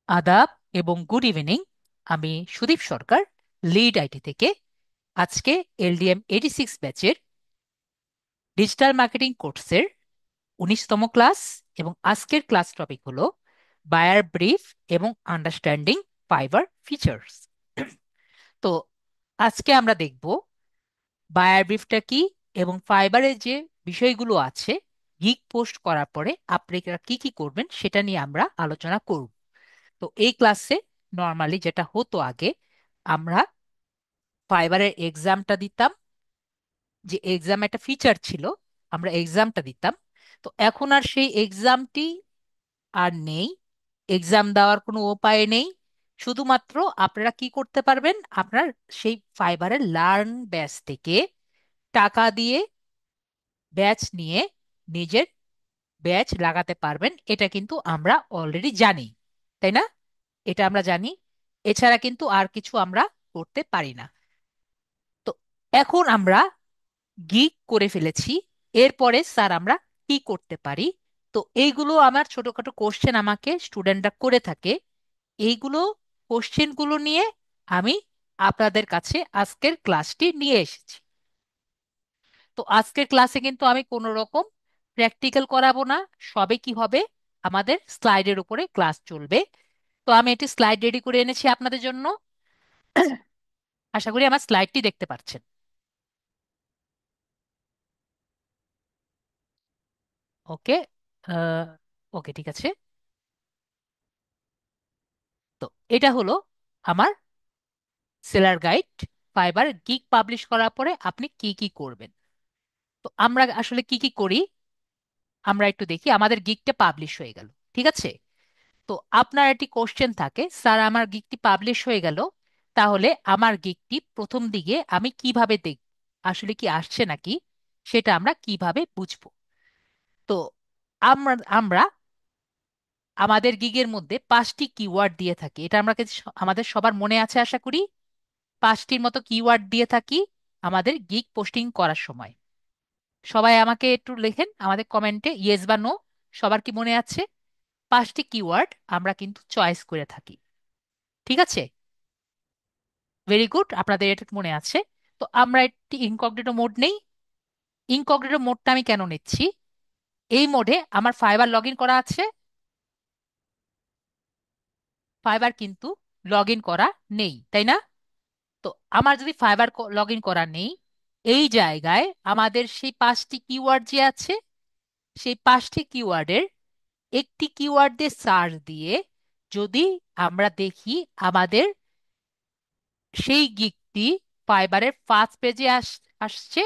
আদাব এবং good evening. আমি সুদীপ সরকার, লিড আইটি থেকে। আজকে এলডিএম 86 ব্যাচের ডিজিটাল মার্কেটিং কোর্সের 19তম ক্লাস, এবং আজকের ক্লাস টপিক হলো বায়ার ব্রিফ এবং আন্ডারস্ট্যান্ডিং ফাইবার ফিচার্স। তো আজকে আমরা দেখব বায়ার ব্রিফটা কি এবং ফাইবারের যে বিষয়গুলো আছে গিগ পোস্ট করার পরে আপনারা কি কি করবেন সেটা নিয়ে আমরা আলোচনা করব। তো এই ক্লাসে নর্মালি যেটা হতো আগে, আমরা ফাইবারের এক্সামটা দিতাম, যে এক্সাম একটা ফিচার ছিল, আমরা এক্সামটা দিতাম। তো এখন আর সেই এক্সামটি আর নেই, এক্সাম দেওয়ার কোনো উপায় নেই। শুধুমাত্র আপনারা কি করতে পারবেন, আপনার সেই ফাইবারের লার্ন ব্যাচ থেকে টাকা দিয়ে ব্যাচ নিয়ে নিজের ব্যাচ লাগাতে পারবেন। এটা কিন্তু আমরা অলরেডি জানি, তাই না? এটা আমরা জানি। এছাড়া কিন্তু আর কিছু আমরা করতে পারি না। তো এখন আমরা গিগ করে ফেলেছি, এরপরে স্যার আমরা কি করতে পারি? তো এইগুলো আমার ছোটখাটো কোশ্চেন আমাকে স্টুডেন্টরা করে থাকে। এইগুলো কোশ্চেনগুলো নিয়ে আমি আপনাদের কাছে আজকের ক্লাসটি নিয়ে এসেছি। তো আজকের ক্লাসে কিন্তু আমি কোনো রকম প্র্যাকটিক্যাল করাবো না। সবে কি হবে, আমাদের স্লাইডের উপরে ক্লাস চলবে। তো আমি একটি স্লাইড রেডি করে এনেছি আপনাদের জন্য। আশা করি আমার স্লাইডটি দেখতে পাচ্ছেন। ওকে। ওকে, ঠিক আছে। তো এটা হলো আমার seller guide. Fibre gig publish করার পরে আপনি কি কি করবেন। তো আমরা আসলে কি কি করি, আমরা একটু দেখি। আমাদের গিগটা পাবলিশ হয়ে গেল, ঠিক আছে। তো আপনার একটি কোশ্চেন থাকে, স্যার আমার গিগটি পাবলিশ হয়ে গেল, তাহলে আমার গিগটি প্রথম দিকে আমি কিভাবে দেখব, আসলে কি আসছে নাকি, সেটা আমরা কিভাবে বুঝবো? তো আমরা আমরা আমাদের গিগের মধ্যে 5টি কিওয়ার্ড দিয়ে থাকি। এটা আমরা আমাদের সবার মনে আছে আশা করি। 5টির মতো কিওয়ার্ড দিয়ে থাকি আমাদের গিগ পোস্টিং করার সময়। সবাই আমাকে একটু লেখেন আমাদের কমেন্টে, ইয়েস বা নো। সবার কি মনে আছে? 5টি কিওয়ার্ড আমরা কিন্তু চয়েস করে থাকি, ঠিক আছে। ভেরি গুড, আপনাদের এটা মনে আছে। তো আমরা একটি ইনকগনিটো মোড নেই। ইনকগনিটো মোডটা আমি কেন নিচ্ছি? এই মোডে আমার ফাইবার লগ ইন করা আছে, ফাইবার কিন্তু লগ ইন করা নেই, তাই না? তো আমার যদি ফাইবার লগ ইন করা নেই, এই জায়গায় আমাদের সেই 5টি কিওয়ার্ড যে আছে, সেই 5টি কিওয়ার্ডের একটি কিওয়ার্ড দিয়ে সার্চ দিয়ে যদি আমরা দেখি আমাদের সেই গিকটি ফাইবারের ফার্স্ট পেজে আসছে,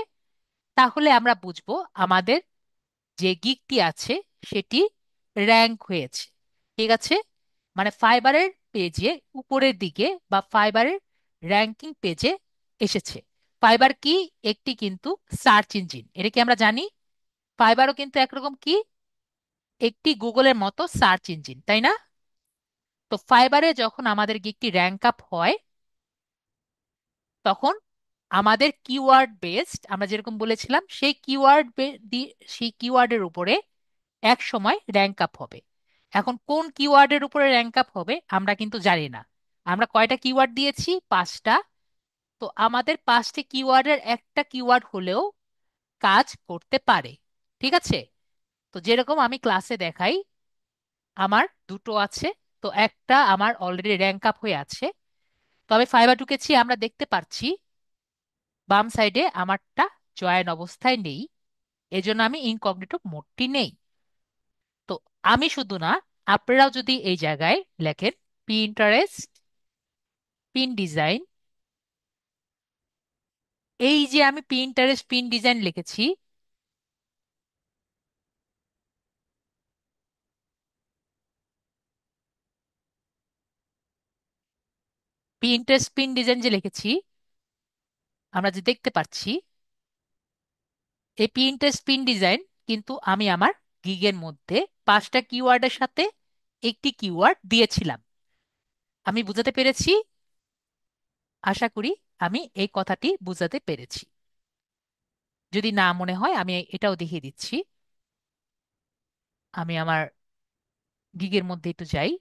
তাহলে আমরা বুঝবো আমাদের যে গিকটি আছে সেটি র্যাঙ্ক হয়েছে, ঠিক আছে। মানে ফাইবারের পেজে উপরের দিকে বা ফাইবারের র্যাঙ্কিং পেজে এসেছে। ফাইবার কি? একটি কিন্তু সার্চ ইঞ্জিন, এটা কি আমরা জানি। ফাইবারও কিন্তু একরকম কি, একটি গুগলের মতো সার্চ ইঞ্জিন, তাই না? তো ফাইবারে যখন আমাদের গিকটি র্যাঙ্ক আপ হয়, তখন আমাদের কিওয়ার্ড বেসড, আমরা যেরকম বলেছিলাম সেই সেই কিওয়ার্ডের উপরে এক সময় র্যাঙ্ক আপ হবে। এখন কোন কিওয়ার্ডের উপরে র্যাঙ্ক আপ হবে আমরা কিন্তু জানি না। আমরা কয়টা কিওয়ার্ড দিয়েছি? 5টা। তো আমাদের 5টি কিওয়ার্ডের একটা কিওয়ার্ড হলেও কাজ করতে পারে, ঠিক আছে। তো যেরকম আমি ক্লাসে দেখাই, আমার দুটো আছে। তো একটা আমার অলরেডি র্যাঙ্ক আপ হয়ে আছে। তবে ফাইবার ঢুকেছি, আমরা দেখতে পাচ্ছি বাম সাইডে আমারটা জয়েন অবস্থায় নেই, এজন্য আমি ইনকগনিটো মোডটি নেই। তো আমি শুধু না, আপনারাও যদি এই জায়গায় লেখেন পিন্টারেস্ট পিন ডিজাইন, এই যে আমি পিন্টারেস্ট পিন ডিজাইন লিখেছি, পিন্টারেস্ট পিন ডিজাইন যে লিখেছি, আমরা যে দেখতে পাচ্ছি, এই পিন্টারেস্ট পিন ডিজাইন কিন্তু আমি আমার গিগের মধ্যে 5টা কিওয়ার্ডের সাথে একটি কিওয়ার্ড দিয়েছিলাম। আমি বুঝাতে পেরেছি? আশা করি আমি এই কথাটি বুঝাতে পেরেছি। যদি না মনে হয় আমি এটাও দেখিয়ে দিচ্ছি। আমি আমার গিগের মধ্যে একটু যাই।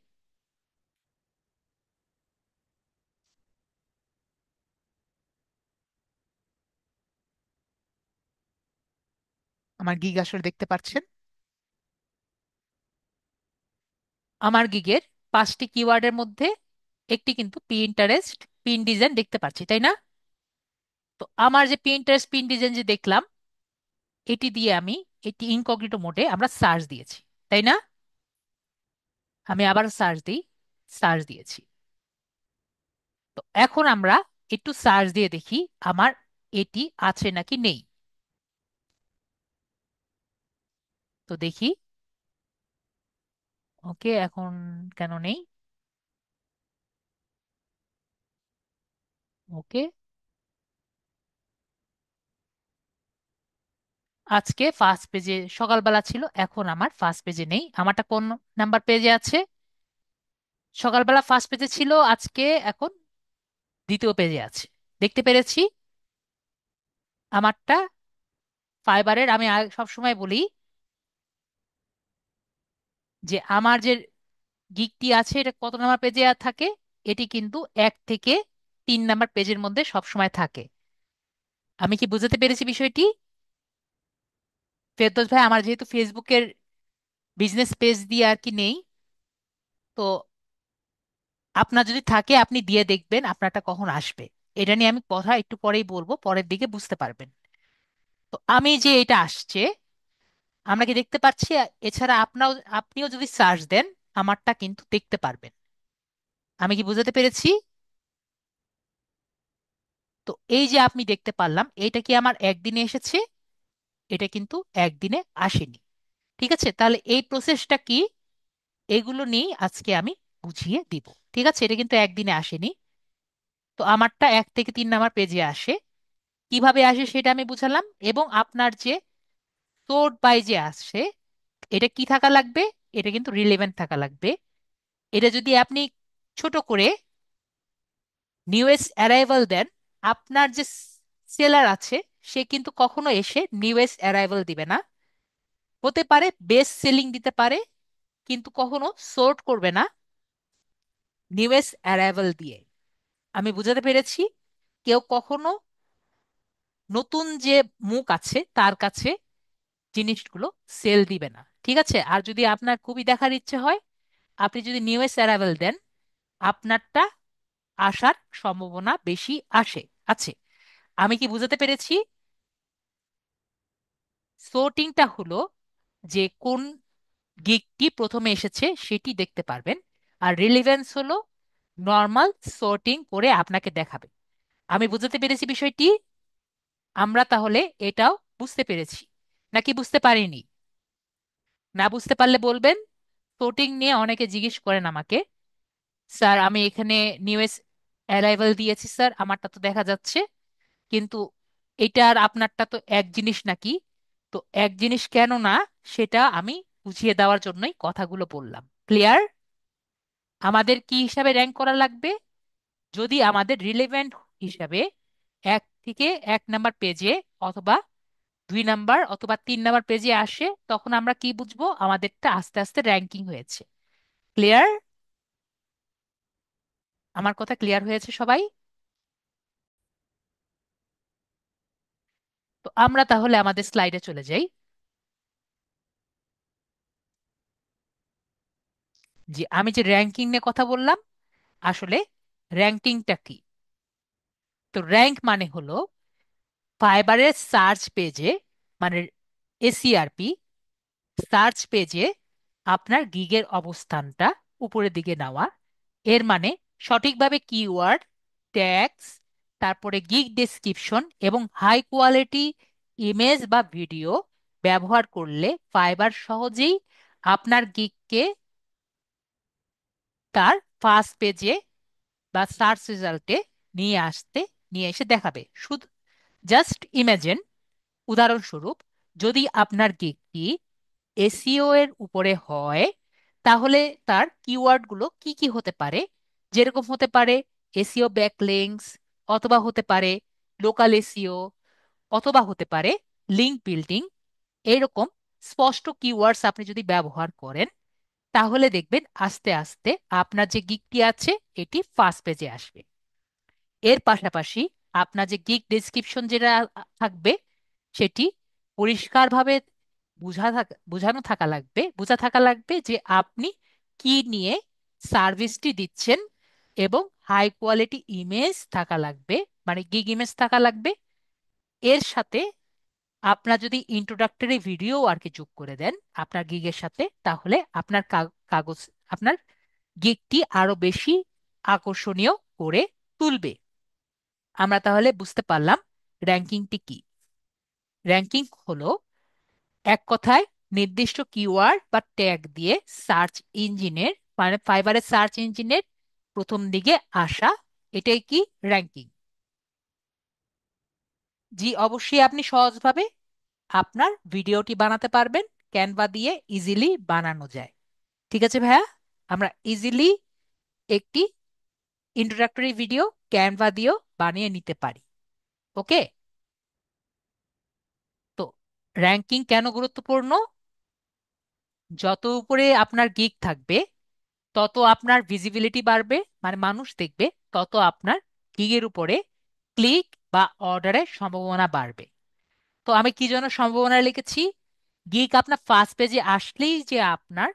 আমার গিগ আসলে দেখতে পাচ্ছেন? আমার গিগের 5টি কিওয়ার্ডের মধ্যে একটি কিন্তু পিন্টারেস্ট পিন ডিজাইন দেখতে পাচ্ছি, তাই না? তো আমার যে পিন্টারেস্ট পিন ডিজাইন যে দেখলাম, এটি দিয়ে আমি, এটি ইনকগনিটো মোডে আমরা সার্চ দিয়েছি, তাই না? আমি আবার সার্চ দিই, সার্চ দিয়েছি। তো এখন আমরা একটু সার্চ দিয়ে দেখি আমার এটি আছে নাকি নেই। তো দেখি। ওকে, এখন কেন নেই? ওকে, আজকে ফার্স্ট পেজে সকালবেলা ছিল, এখন আমার ফার্স্ট পেজে নেই। আমারটা কোন নাম্বার পেজে আছে? সকালবেলা ফার্স্ট পেজে ছিল, আজকে এখন দ্বিতীয় পেজে আছে। দেখতে পেরেছি আমারটা। ফাইবারের আমি সব সময় বলি যে আমার যে গিকটি আছে এটা কত নাম্বার পেজে থাকে, এটি কিন্তু 1 থেকে 3 নাম্বার পেজের মধ্যে সব সময় থাকে। আমি কি বুঝতে পেরেছি বিষয়টি? ফেরদৌস ভাই, আমার যেহেতু ফেসবুকের বিজনেস পেজ দিয়ে আর কি নেই, তো আপনার যদি থাকে আপনি দিয়ে দেখবেন আপনারটা কখন আসবে। এটা নিয়ে আমি কথা একটু পরেই বলবো, পরের দিকে বুঝতে পারবেন। তো আমি যে এটা আসছে, আমরা কি দেখতে পাচ্ছি? এছাড়া আপনিও যদি সার্চ দেন আমারটা কিন্তু দেখতে পারবেন। আমি কি বুঝাতে পেরেছি? তো এই যে আপনি দেখতে পারলাম, এটা কি আমার একদিনে এসেছে? এটা কিন্তু একদিনে আসেনি। ঠিক আছে, তাহলে এই প্রসেসটা কি, এগুলো নিয়ে আজকে আমি বুঝিয়ে দিব। ঠিক আছে, এটা কিন্তু একদিনে আসেনি। তো আমারটা 1 থেকে 3 নাম্বার পেজে আসে। কিভাবে আসে সেটা আমি বুঝালাম। এবং আপনার যে সোর্ট বাই যে আসে, এটা কি থাকা লাগবে? এটা কিন্তু রিলেভেন্ট থাকা লাগবে। এটা যদি আপনি ছোট করে নিউয়েস্ট অ্যারাইভাল দেন, আপনার যে সেলার আছে সে কিন্তু কখনো এসে নিউয়েস্ট অ্যারাইভাল দিবে না। হতে পারে বেস্ট সেলিং দিতে পারে, কিন্তু কখনো সোর্ট করবে না নিউয়েস্ট অ্যারাইভাল দিয়ে। আমি বুঝাতে পেরেছি? কেউ কখনো নতুন যে মুখ আছে তার কাছে জিনিসগুলো সেল দিবে না। ঠিক আছে, আর যদি আপনার খুবই দেখার ইচ্ছে হয়, আপনি যদি নিউয়েস্ট অ্যারাইভাল দেন, আপনারটা আসার সম্ভাবনা বেশি আছে। আমি কি বুঝাতে পেরেছি? সোর্টিংটা হলো যে কোন গিগটি প্রথমে এসেছে সেটি দেখতে পারবেন। আর রিলেভেন্স হলো নর্মাল সর্টিং করে আপনাকে দেখাবে। আমি বুঝতে পেরেছি বিষয়টি। আমরা তাহলে এটাও বুঝতে পেরেছি, নাকি বুঝতে পারিনি? না বুঝতে পারলে বলবেন। সর্টিং নিয়ে অনেকে জিজ্ঞেস করেন আমাকে, স্যার আমি এখানে নিউএস অ্যারাইভাল দিয়েছি স্যার, আমারটা তো দেখা যাচ্ছে, কিন্তু এটা আর আপনারটা তো এক জিনিস নাকি? তো এক জিনিস কেন না, সেটা আমি বুঝিয়ে দেওয়ার জন্যই কথাগুলো বললাম। ক্লিয়ার? আমাদের কি হিসাবে র্যাঙ্ক করা লাগবে? যদি আমাদের রিলেভেন্ট হিসাবে 1 থেকে 1 নাম্বার পেজে, অথবা 2 নাম্বার অথবা 3 নাম্বার পেজে আসে, তখন আমরা কি বুঝবো? আমাদেরটা আস্তে আস্তে র্যাঙ্কিং হয়েছে। ক্লিয়ার? আমার কথা ক্লিয়ার হয়েছে সবাই? তো আমরা তাহলে আমাদের স্লাইডে চলে যাই। যে আমি যে র্যাঙ্কিং নিয়ে কথা বললাম, আসলে র্যাঙ্কিংটা কি? তো র্যাঙ্ক মানে হলো ফাইবারের সার্চ পেজে, মানে এসিআরপি সার্চ পেজে আপনার গিগের অবস্থানটা উপরের দিকে নেওয়া। এর মানে সঠিকভাবে কিওয়ার্ড, ট্যাগস, তারপরে গিগ ডেসক্রিপশন এবং হাই কোয়ালিটি ইমেজ বা ভিডিও ব্যবহার করলে ফাইবার সহজেই আপনার গিগকে তার ফার্স্ট পেজে বা সার্চ রেজাল্টে নিয়ে আসতে, নিয়ে এসে দেখাবে। শুধু জাস্ট ইমাজিন, উদাহরণস্বরূপ, যদি আপনার গিগটি এসইও এর উপরে হয়, তাহলে তার কিওয়ার্ডগুলো কি কি হতে পারে? যেরকম হতে পারে এসইও ব্যাকলিংকস, অথবা হতে পারে লোকাল এসইও, অথবা হতে পারে লিঙ্ক বিল্ডিং। এরকম স্পষ্ট কিওয়ার্ডস আপনি যদি ব্যবহার করেন, তাহলে দেখবেন আস্তে আস্তে আপনার যে গিগটি আছে এটি ফার্স্ট পেজে আসবে। এর পাশাপাশি আপনার যে গিগ ডেসক্রিপশন যেটা থাকবে, সেটি পরিষ্কারভাবে বোঝা থাকা লাগবে যে আপনি কি নিয়ে সার্ভিসটি দিচ্ছেন, এবং হাই কোয়ালিটি ইমেজ থাকা লাগবে, মানে গিগ ইমেজ থাকা লাগবে। এর সাথে আপনার যদি ইন্ট্রোডাক্টরি ভিডিও আর কি যোগ করে দেন আপনার গিগের সাথে, তাহলে আপনার কাগজ আপনার গিগটি আরো বেশি আকর্ষণীয় করে তুলবে। আমরা তাহলে বুঝতে পারলাম র্যাঙ্কিংটি কি। র্যাঙ্কিং হলো এক কথায় নির্দিষ্ট কিওয়ার্ড বা ট্যাগ দিয়ে সার্চ ইঞ্জিনের, মানে ফাইবারের সার্চ ইঞ্জিনের প্রথম দিকে আসা, এটাই কি র্যাঙ্কিং। জি অবশ্যই আপনি সহজভাবে আপনার ভিডিওটি বানাতে পারবেন, ক্যানভা দিয়ে ইজিলি বানানো যায়। ঠিক আছে ভাইয়া, আমরা ইজিলি একটি ইন্ট্রোডাক্টরি ভিডিও ক্যানভা দিয়েও বানিয়ে নিতে পারি। ওকে। তো র্যাঙ্কিং কেন গুরুত্বপূর্ণ? যত উপরে আপনার গিগ থাকবে তত আপনার ভিজিবিলিটি বাড়বে, মানে মানুষ দেখবে, তত আপনার গিগের উপরে ক্লিক বা অর্ডারের সম্ভাবনা বাড়বে। তো আমি কি জন্য সম্ভাবনা লিখেছি? গিগ আপনার ফার্স্ট পেজে আসলেই যে আপনার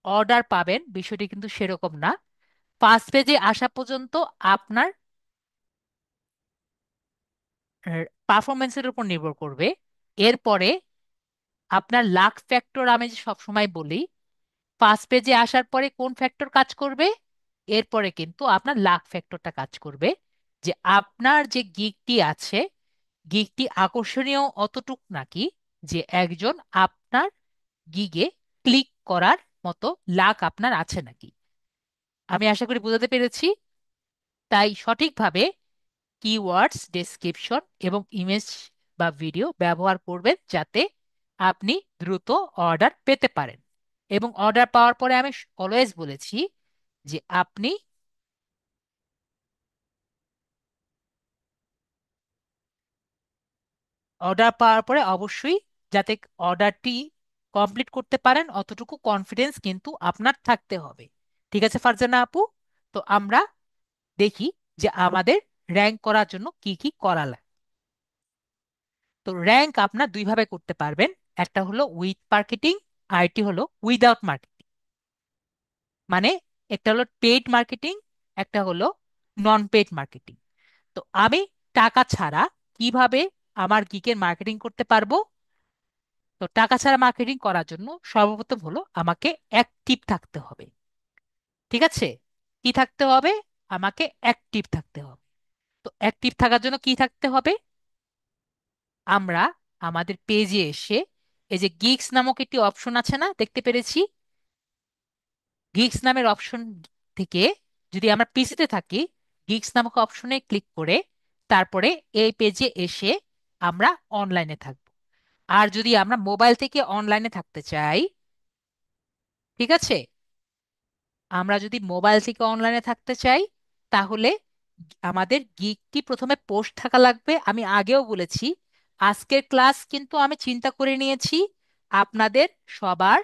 অর্ডার পাবেন বিষয়টি কিন্তু সেরকম না। ফার্স্ট পেজে আসা পর্যন্ত আপনার পারফরমেন্সের উপর নির্ভর করবে। এরপরে আপনার লাক ফ্যাক্টর আমি যে সবসময় বলি, ফার্স্ট পেজে আসার পরে কোন ফ্যাক্টর কাজ করবে? এরপরে কিন্তু আপনার লাক ফ্যাক্টরটা কাজ করবে, যে আপনার যে গিগটি আছে, গিগটি আকর্ষণীয় অতটুক নাকি যে একজন আপনার গিগে ক্লিক করার মতো লাক আপনার আছে নাকি। আমি আশা করি বোঝাতে পেরেছি। তাই সঠিকভাবে কিওয়ার্ডস ডেসক্রিপশন এবং ইমেজ বা ভিডিও ব্যবহার করবেন, যাতে আপনি দ্রুত অর্ডার পেতে পারেন। এবং অর্ডার পাওয়ার পরে আমি অলওয়েজ বলেছি যে আপনি অর্ডার পাওয়ার পরে অবশ্যই যাতে অর্ডারটি কমপ্লিট করতে পারেন অতটুকু কনফিডেন্স কিন্তু আপনার থাকতে হবে। ঠিক আছে ফারজানা আপু? তো আমরা দেখি যে আমাদের র্যাঙ্ক করার জন্য কি কি করা লাগে। তো র্যাঙ্ক আপনার দুই ভাবে করতে পারবেন, একটা হলো উইথ মার্কেটিং, আরেকটি হলো উইদাউট মার্কেটিং। মানে একটা হলো পেইড মার্কেটিং, একটা হলো নন পেইড মার্কেটিং। তো আমি টাকা ছাড়া কিভাবে আমার গিকের মার্কেটিং করতে পারবো? তো টাকা ছাড়া মার্কেটিং করার জন্য সর্বপ্রথম হলো আমাকে অ্যাক্টিভ থাকতে হবে। ঠিক আছে? কি থাকতে হবে? আমাকে অ্যাক্টিভ থাকতে হবে। তো অ্যাক্টিভ থাকার জন্য কি থাকতে হবে? আমরা আমাদের পেজে এসে এই যে গিগস নামক একটি অপশন আছে না, দেখতে পেরেছি? গিগস নামের অপশন থেকে যদি আমরা পিসিতে থাকি, গিগস নামক অপশনে ক্লিক করে তারপরে এই পেজে এসে আমরা অনলাইনে থাকব। আর যদি আমরা মোবাইল থেকে অনলাইনে থাকতে চাই, ঠিক আছে, আমরা যদি মোবাইল থেকে অনলাইনে থাকতে চাই, তাহলে আমাদের গিগটি প্রথমে পোস্ট থাকা লাগবে। আমি আগেও বলেছি আজকের ক্লাস কিন্তু আমি চিন্তা করে নিয়েছি আপনাদের সবার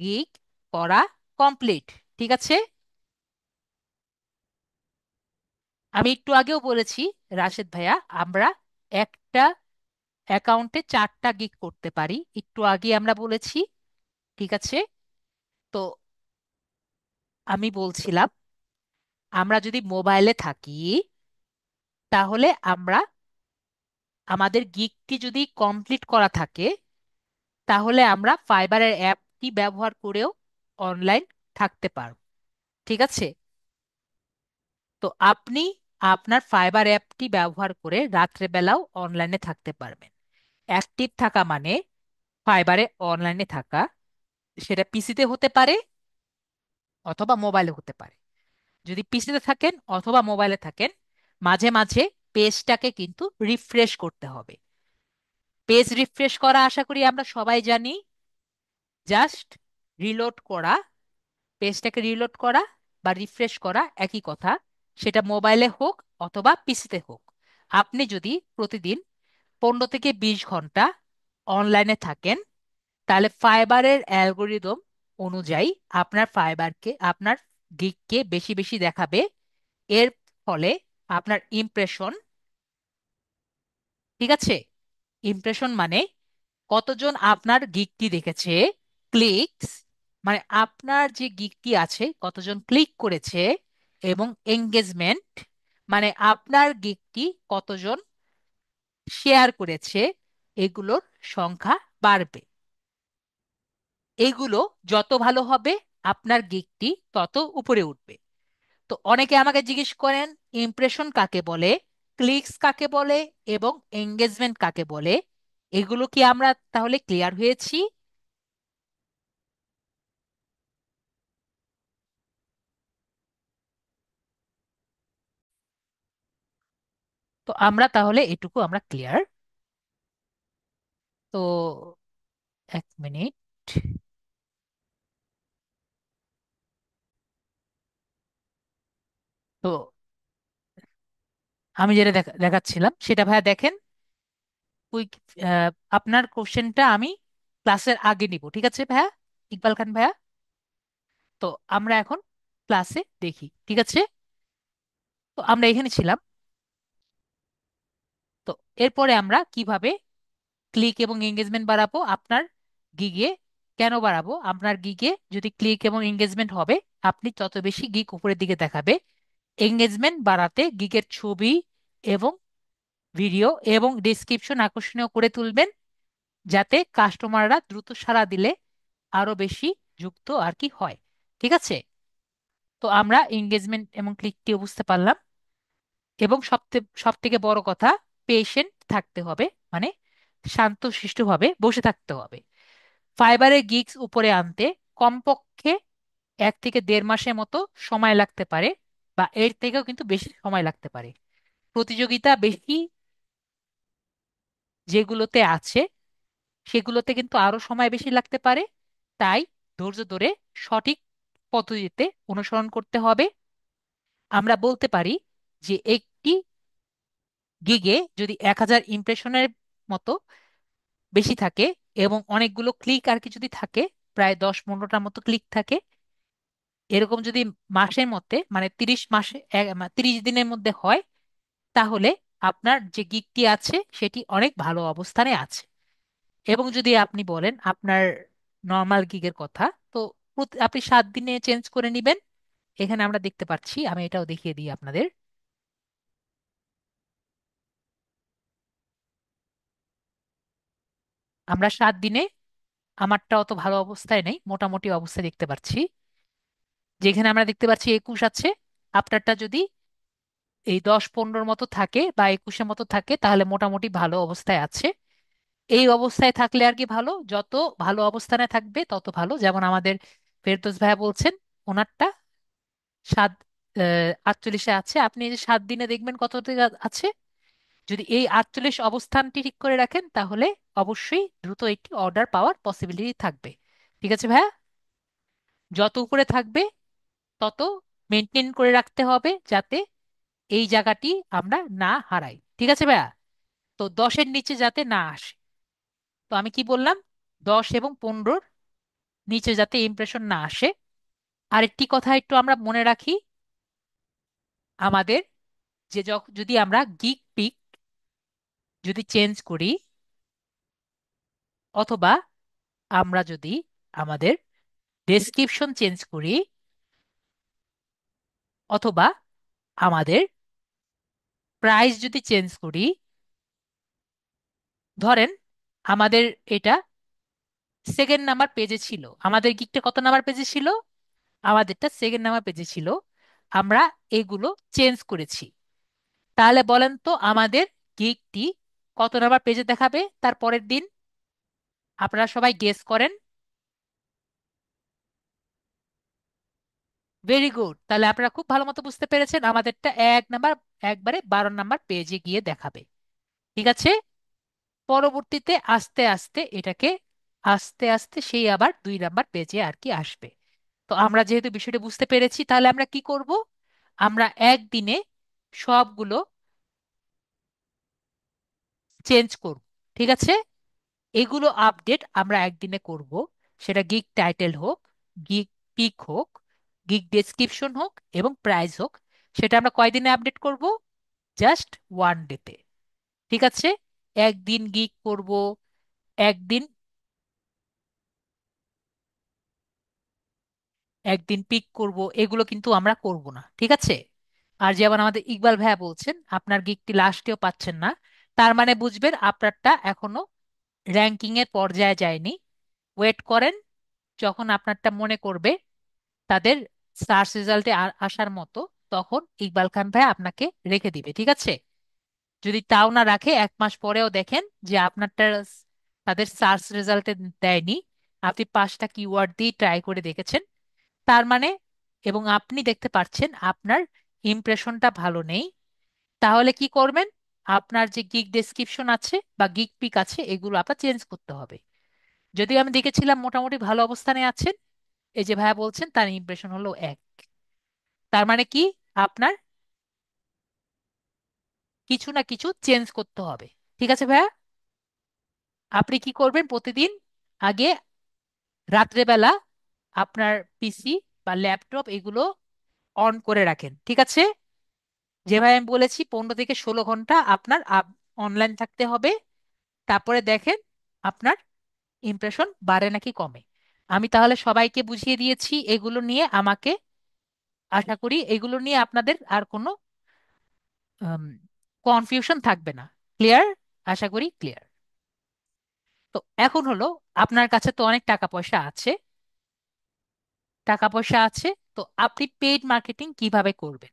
গিগ করা কমপ্লিট। ঠিক আছে? আমি একটু আগেও বলেছি রাশেদ ভাইয়া, আমরা একটা অ্যাকাউন্টে 4টা গিগ করতে পারি, একটু আগে আমরা বলেছি। ঠিক আছে? তো আমি বলছিলাম আমরা যদি মোবাইলে থাকি, তাহলে আমরা আমাদের গিগটি যদি কমপ্লিট করা থাকে, তাহলে আমরা ফাইবারের অ্যাপটি ব্যবহার করেও অনলাইন থাকতে পারব। ঠিক আছে? তো আপনি আপনার ফাইবার অ্যাপটি ব্যবহার করে রাত্রেবেলাও অনলাইনে থাকতে পারবেন। অ্যাক্টিভ থাকা মানে ফাইবারে অনলাইনে থাকা, সেটা পিসিতে হতে পারে অথবা মোবাইলে হতে পারে। যদি পিসিতে থাকেন অথবা মোবাইলে থাকেন, মাঝে মাঝে পেজটাকে কিন্তু রিফ্রেশ করতে হবে। পেজ রিফ্রেশ করা আশা করি আমরা সবাই জানি, জাস্ট রিলোড করা, পেজটাকে রিলোড করা বা রিফ্রেশ করা একই কথা, সেটা মোবাইলে হোক অথবা পিসিতে হোক। আপনি যদি প্রতিদিন 15 থেকে 20 ঘন্টা অনলাইনে থাকেন, তাহলে ফাইবারের অ্যালগোরিদম অনুযায়ী আপনার গিগকে বেশি বেশি দেখাবে। এর ফলে আপনার ইমপ্রেশন, ঠিক আছে, ইমপ্রেশন মানে কতজন আপনার গিগটি দেখেছে, ক্লিকস মানে আপনার যে গিগটি আছে কতজন ক্লিক করেছে, এবং এঙ্গেজমেন্ট মানে আপনার গিগটি কতজন শেয়ার করেছে, এগুলোর সংখ্যা বাড়বে। এগুলো যত ভালো হবে আপনার গিগটি তত উপরে উঠবে। তো অনেকে আমাকে জিজ্ঞেস করেন ইমপ্রেশন কাকে বলে, ক্লিকস কাকে বলে, এবং এঙ্গেজমেন্ট কাকে বলে। এগুলো কি আমরা তাহলে ক্লিয়ার হয়েছি? তো আমরা তাহলে এটুকু আমরা ক্লিয়ার। তো এক মিনিট। তো আমি যেটা দেখাচ্ছিলাম সেটা ভাইয়া দেখেন। কুইক, আপনার কোশ্চেনটা আমি ক্লাসের আগে নিব, ঠিক আছে ভাইয়া, ইকবাল খান ভাইয়া। তো আমরা এখন ক্লাসে দেখি, ঠিক আছে। তো আমরা এখানে ছিলাম। তো এরপরে আমরা কিভাবে ক্লিক এবং এঙ্গেজমেন্ট বাড়াবো আপনার গিগে। কেন বাড়াবো? আপনার গিগে যদি ক্লিক এবং এঙ্গেজমেন্ট হবে, আপনি তত বেশি গিগ উপরের দিকে দেখাবে। এঙ্গেজমেন্ট বাড়াতে গিগের ছবি এবং ভিডিও এবং ডেসক্রিপশন আকর্ষণীয় করে তুলবেন, যাতে কাস্টমাররা দ্রুত সাড়া দিলে আরো বেশি যুক্ত আর কি হয়। ঠিক আছে। তো আমরা এঙ্গেজমেন্ট এবং ক্লিকটিও বুঝতে পারলাম। এবং সব থেকে বড় কথা, পেশেন্ট থাকতে হবে, মানে শান্তশিষ্টভাবে বসে থাকতে হবে। ফাইবারের গিগস উপরে আনতে কমপক্ষে 1 থেকে দেড় মাসের মতো সময় লাগতে পারে, বা এর থেকেও কিন্তু বেশি সময় লাগতে পারে। প্রতিযোগিতা বেশি যেগুলোতে আছে সেগুলোতে কিন্তু আরো সময় বেশি লাগতে পারে। তাই ধৈর্য ধরে সঠিক পদ্ধতিতে অনুসরণ করতে হবে। আমরা বলতে পারি যে একটি গিগে যদি 1000 ইমপ্রেশনের মতো বেশি থাকে এবং অনেকগুলো ক্লিক আর কি যদি থাকে, প্রায় 10-15টার মতো ক্লিক থাকে, এরকম যদি মাসের মধ্যে মানে 30 মাসে 30 দিনের মধ্যে হয়, তাহলে আপনার যে গিগটি আছে সেটি অনেক ভালো অবস্থানে আছে। এবং যদি আপনি বলেন আপনার নর্মাল গিগের কথা, তো আপনি 7 দিনে চেঞ্জ করে নেবেন। এখানে আমরা দেখতে পাচ্ছি, আমি এটাও দেখিয়ে দিই আপনাদের। আমরা 7 দিনে, আমারটা অত ভালো অবস্থায় নেই, মোটামুটি অবস্থায় দেখতে পাচ্ছি। যেখানে আমরা দেখতে পাচ্ছি 21 আছে, আপনারটা যদি এই 10-15 মতো থাকে বা 21-এর মতো থাকে তাহলে মোটামুটি ভালো অবস্থায় আছে। এই অবস্থায় থাকলে আর কি ভালো, যত ভালো অবস্থানে থাকবে তত ভালো। যেমন আমাদের ফেরদৌস ভাইয়া বলছেন ওনারটা 48-এ আছে, আপনি এই যে 7 দিনে দেখবেন কত থেকে আছে। যদি এই 48 অবস্থানটি ঠিক করে রাখেন তাহলে অবশ্যই দ্রুত একটি অর্ডার পাওয়ার পসিবিলিটি থাকবে। ঠিক আছে ভাইয়া। যত উপরে থাকবে তত মেনটেন করে রাখতে হবে, যাতে এই জায়গাটি আমরা না হারাই। ঠিক আছে ভাইয়া। তো 10-এর নিচে যাতে না আসে। তো আমি কি বললাম, 10 এবং 15-র নিচে যাতে ইমপ্রেশন না আসে। আরেকটি কথা একটু আমরা মনে রাখি, আমাদের যে যদি আমরা গিগ পিক যদি চেঞ্জ করি, অথবা আমরা যদি আমাদের ডেসক্রিপশন চেঞ্জ করি, অথবা আমাদের প্রাইস যদি চেঞ্জ করি, ধরেন আমাদের এটা সেকেন্ড নাম্বার পেজে ছিল, আমাদের গিকটা কত নাম্বার পেজে ছিল? আমাদেরটা সেকেন্ড নাম্বার পেজে ছিল। আমরা এগুলো চেঞ্জ করেছি। তাহলে বলেন তো আমাদের গিকটি কত নাম্বার পেজে দেখাবে তার পরের দিন? আপনারা সবাই গেস করেন। ভেরি গুড, তাহলে আপনারা খুব ভালো মতো বুঝতে পেরেছেন, আমাদেরটা 1 নাম্বার, একবারে 12 নাম্বার পেজে গিয়ে দেখাবে। ঠিক আছে। পরবর্তীতে আস্তে আস্তে এটাকে আস্তে আস্তে সেই আবার 2 নাম্বার পেজে আর কি আসবে। তো আমরা যেহেতু বিষয়টা বুঝতে পেরেছি, তাহলে আমরা কি করব? আমরা একদিনে সবগুলো চেঞ্জ করব। ঠিক আছে। এগুলো আপডেট আমরা একদিনে করব। সেটা গিগ টাইটেল হোক, গিগ পিক হোক, গিগ ডেসক্রিপশন হোক এবং প্রাইস হোক, সেটা আমরা কয়দিনে আপডেট করব? জাস্ট 1 ডেতে। ঠিক আছে। একদিন গিগ করব, একদিন একদিন পিক করব, এগুলো কিন্তু আমরা করব না, ঠিক আছে? আর যেমন আমাদের ইকবাল ভাইয়া বলছেন আপনার গিকটি লাস্টেও পাচ্ছেন না, তার মানে বুঝবেন আপনারটা এখনো র্যাঙ্কিং এর পর্যায়ে যায়নি। ওয়েট করেন, যখন আপনারটা মনে করবে তাদের সার্চ রেজাল্টে আসার মতো, তখন ইকবাল খান ভাই আপনাকে রেখে দিবে, ঠিক আছে? যদি তাও না রাখে, 1 মাস পরেও দেখেন যে আপনারটা তাদের সার্চ রেজাল্টে দেয়নি, আপনি 5টা কিওয়ার্ড দিয়ে ট্রাই করে দেখেছেন, তার মানে, এবং আপনি দেখতে পাচ্ছেন আপনার ইমপ্রেশনটা ভালো নেই, তাহলে কি করবেন? আপনার যে গিগ ডেসক্রিপশন আছে বা গিগ পিক আছে, এগুলো আপনার চেঞ্জ করতে হবে। যদি আমি দেখেছিলাম মোটামুটি ভালো অবস্থানে আছেন, এই যে ভাইয়া বলছেন তার ইমপ্রেশন হলো 1, তার মানে কি আপনার কিছু না কিছু চেঞ্জ করতে হবে, ঠিক আছে ভাইয়া? আপনি কি করবেন প্রতিদিন? আগে রাত্রেবেলা আপনার পিসি বা ল্যাপটপ এগুলো অন করে রাখেন, ঠিক আছে? যেভাবে আমি বলেছি 15 থেকে 16 ঘন্টা আপনার অনলাইন থাকতে হবে, তারপরে দেখেন আপনার ইমপ্রেশন বাড়ে নাকি কমে। আমি তাহলে সবাইকে বুঝিয়ে দিয়েছি এগুলো নিয়ে, আমাকে আশা করি এগুলো নিয়ে আপনাদের আর কোনো কনফিউশন থাকবে না। ক্লিয়ার? আশা করি ক্লিয়ার। তো এখন হলো, আপনার কাছে তো অনেক টাকা পয়সা আছে, টাকা পয়সা আছে, তো আপনি পেইড মার্কেটিং কিভাবে করবেন?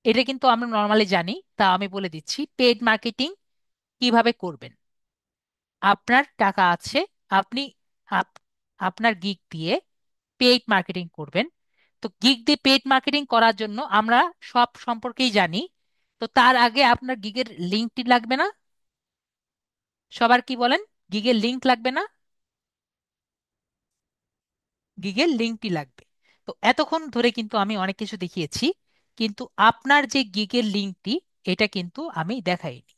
এটা কিন্তু আমরা নর্মালি জানি, তা আমি বলে দিচ্ছি পেইড মার্কেটিং কিভাবে করবেন। আপনার টাকা আছে, আপনি আপ- আপনার গিগ দিয়ে পেইড মার্কেটিং করবেন। তো গিগ দিয়ে পেইড মার্কেটিং করার জন্য আমরা সব সম্পর্কেই জানি। তো তার আগে আপনার গিগের লিঙ্কটি লাগবে না? সবার কি বলেন? গিগের লিংক লাগবে না? গিগের লিঙ্কটি লাগবে। তো এতক্ষণ ধরে কিন্তু আমি অনেক কিছু দেখিয়েছি, কিন্তু আপনার যে গিগের লিঙ্কটি, এটা কিন্তু আমি দেখাইনি।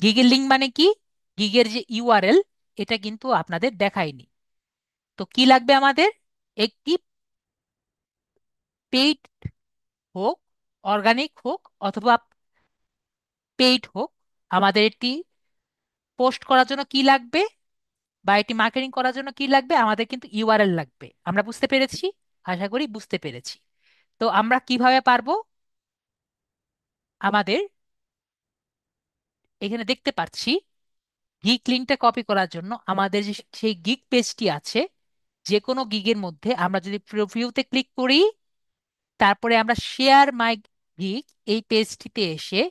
গিগের লিঙ্ক মানে কি? গিগের যে ইউআরএল, এটা কিন্তু আপনাদের দেখাইনি। তো কি লাগবে আমাদের? একটি পেইড হোক, অর্গানিক হোক অথবা পেইড হোক, আমাদের এটি পোস্ট করার জন্য কি লাগবে বা এটি মার্কেটিং করার জন্য কি লাগবে? আমাদের কিন্তু ইউআরএল লাগবে। আমরা বুঝতে পেরেছি? আশা করি বুঝতে পেরেছি। তো আমরা কিভাবে পারবো? আমাদের এখানে দেখতে পাচ্ছি গিগ লিঙ্কটা কপি করার জন্য আমাদের যে সেই গিগ পেজটি আছে, যে কোনো গিগের মধ্যে আমরা যদি প্রিভিউতে ক্লিক করি, তারপরে আমরা শেয়ার মাই গিগ এই পেজটিতে এসে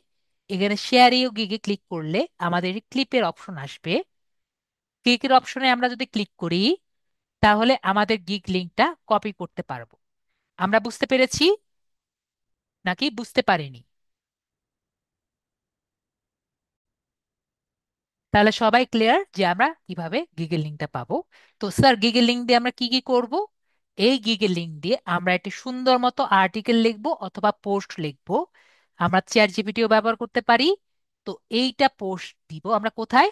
এখানে শেয়ার ইউ গিগে ক্লিক করলে আমাদের ক্লিপের অপশন আসবে। ক্লিকের অপশনে আমরা যদি ক্লিক করি, তাহলে আমাদের গিগ লিঙ্কটা কপি করতে পারবো। আমরা বুঝতে পেরেছি নাকি বুঝতে পারিনি? তাহলে সবাই ক্লিয়ার যে আমরা কিভাবে গিগের লিঙ্কটা পাবো? তো স্যার গিগের লিঙ্ক দিয়ে আমরা কি কি করব? এই গিগের লিঙ্ক দিয়ে আমরা একটি সুন্দর মতো আর্টিকেল লিখবো অথবা পোস্ট লিখবো। আমরা চ্যাট জিপিটিও ব্যবহার করতে পারি। তো এইটা পোস্ট দিব আমরা কোথায়?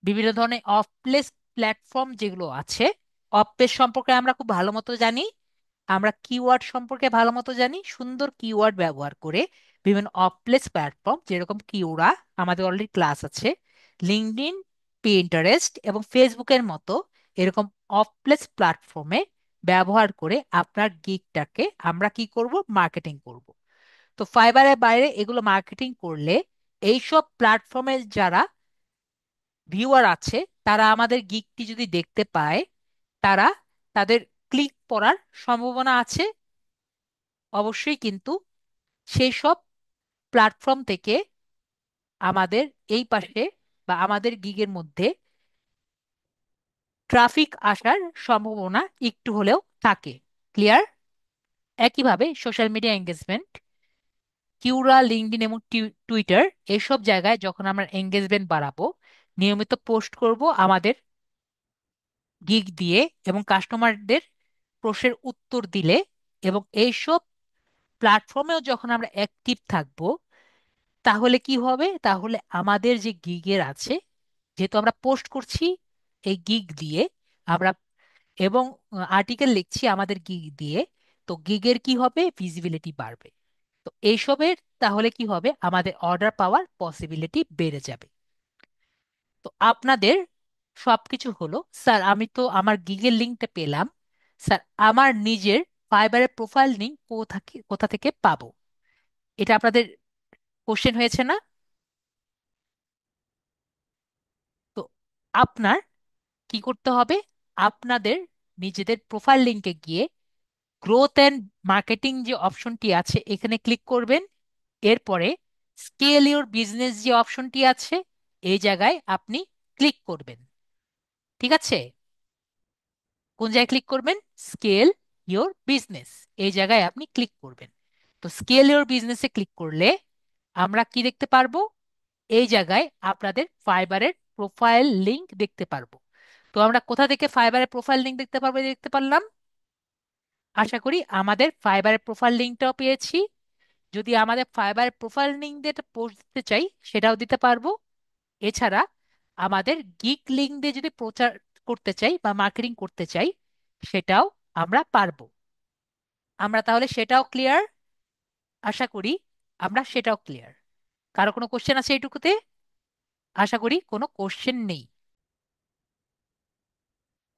বিভিন্ন ধরনের অফ প্লেস প্ল্যাটফর্ম যেগুলো আছে, অফ পেজ সম্পর্কে আমরা খুব ভালো মতো জানি, আমরা কিওয়ার্ড সম্পর্কে ভালো মতো জানি। সুন্দর কিওয়ার্ড ব্যবহার করে বিভিন্ন অফ প্লেস প্ল্যাটফর্ম যেরকম কিওরা, আমাদের অলরেডি ক্লাস আছে, লিঙ্কডইন, পিন্টারেস্ট এবং ফেসবুকের মতো এরকম অফ প্লেস প্ল্যাটফর্মে ব্যবহার করে আপনার গিগটাকে আমরা কি করব? মার্কেটিং করব। তো ফাইবারের বাইরে এগুলো মার্কেটিং করলে এইসব প্ল্যাটফর্মে যারা ভিউয়ার আছে, তারা আমাদের গিগটি যদি দেখতে পায়, তারা তাদের ক্লিক করার সম্ভাবনা আছে অবশ্যই, কিন্তু সেই সব প্ল্যাটফর্ম থেকে আমাদের এই পাশে বা আমাদের গিগের মধ্যে ট্রাফিক আসার সম্ভাবনা একটু হলেও থাকে। ক্লিয়ার? একইভাবে সোশ্যাল মিডিয়া এঙ্গেজমেন্ট, কিউরা, লিঙ্কডইন এবং টুইটার, এসব জায়গায় যখন আমরা এঙ্গেজমেন্ট বাড়াবো, নিয়মিত পোস্ট করব আমাদের গিগ দিয়ে এবং কাস্টমারদের প্রশ্নের উত্তর দিলে, এবং এইসব প্ল্যাটফর্মেও যখন আমরা অ্যাক্টিভ থাকব, তাহলে কি হবে? তাহলে আমাদের যে গিগের আছে, যেহেতু আমরা পোস্ট করছি এই গিগ দিয়ে, আমরা এবং আর্টিকেল লিখছি আমাদের গিগ দিয়ে, তো গিগের কি হবে? ভিজিবিলিটি বাড়বে। তো এইসবের তাহলে কি হবে? আমাদের অর্ডার পাওয়ার পসিবিলিটি বেড়ে যাবে। তো আপনাদের সবকিছু হলো। স্যার আমি তো আমার গিগের লিঙ্কটা পেলাম, স্যার আমার নিজের ফাইবারের প্রোফাইল লিঙ্ক কোথা থেকে পাবো? এটা আপনাদের কোশ্চেন হয়েছে না? তো আপনার কি করতে হবে? আপনাদের নিজেদের প্রোফাইল লিঙ্কে গিয়ে গ্রোথ অ্যান্ড মার্কেটিং যে অপশনটি আছে এখানে ক্লিক করবেন। এরপরে স্কেল ইউর বিজনেস যে অপশনটি আছে এই জায়গায় আপনি ক্লিক করবেন। ঠিক আছে? কোন জায়গায় ক্লিক করবেন? স্কেল ইওর বিজনেস, এই জায়গায় আপনি ক্লিক করবেন। তো স্কেল ইওর বিজনেসে ক্লিক করলে আমরা কি দেখতে পারবো? এই জায়গায় আপনাদের ফাইবারের প্রোফাইল লিংক দেখতে পারবো। তো আমরা কোথা থেকে ফাইবারের প্রোফাইল লিংক দেখতে পারবো? এই দেখতে পারলাম। আশা করি আমাদের ফাইবারের প্রোফাইল লিংকটাও পেয়েছি। যদি আমাদের ফাইবারের প্রোফাইল লিংক দিয়ে পোস্ট দিতে চাই সেটাও দিতে পারবো। এছাড়া আমাদের গিগ লিংক দিয়ে যদি প্রচার করতে চাই বা মার্কেটিং করতে চাই সেটাও আমরা পারবো। আমরা তাহলে সেটাও ক্লিয়ার। আশা করি আমরা সেটাও ক্লিয়ার। কারো কোনো কোশ্চেন আছে এইটুকুতে? আশা করি কোনো কোশ্চেন নেই।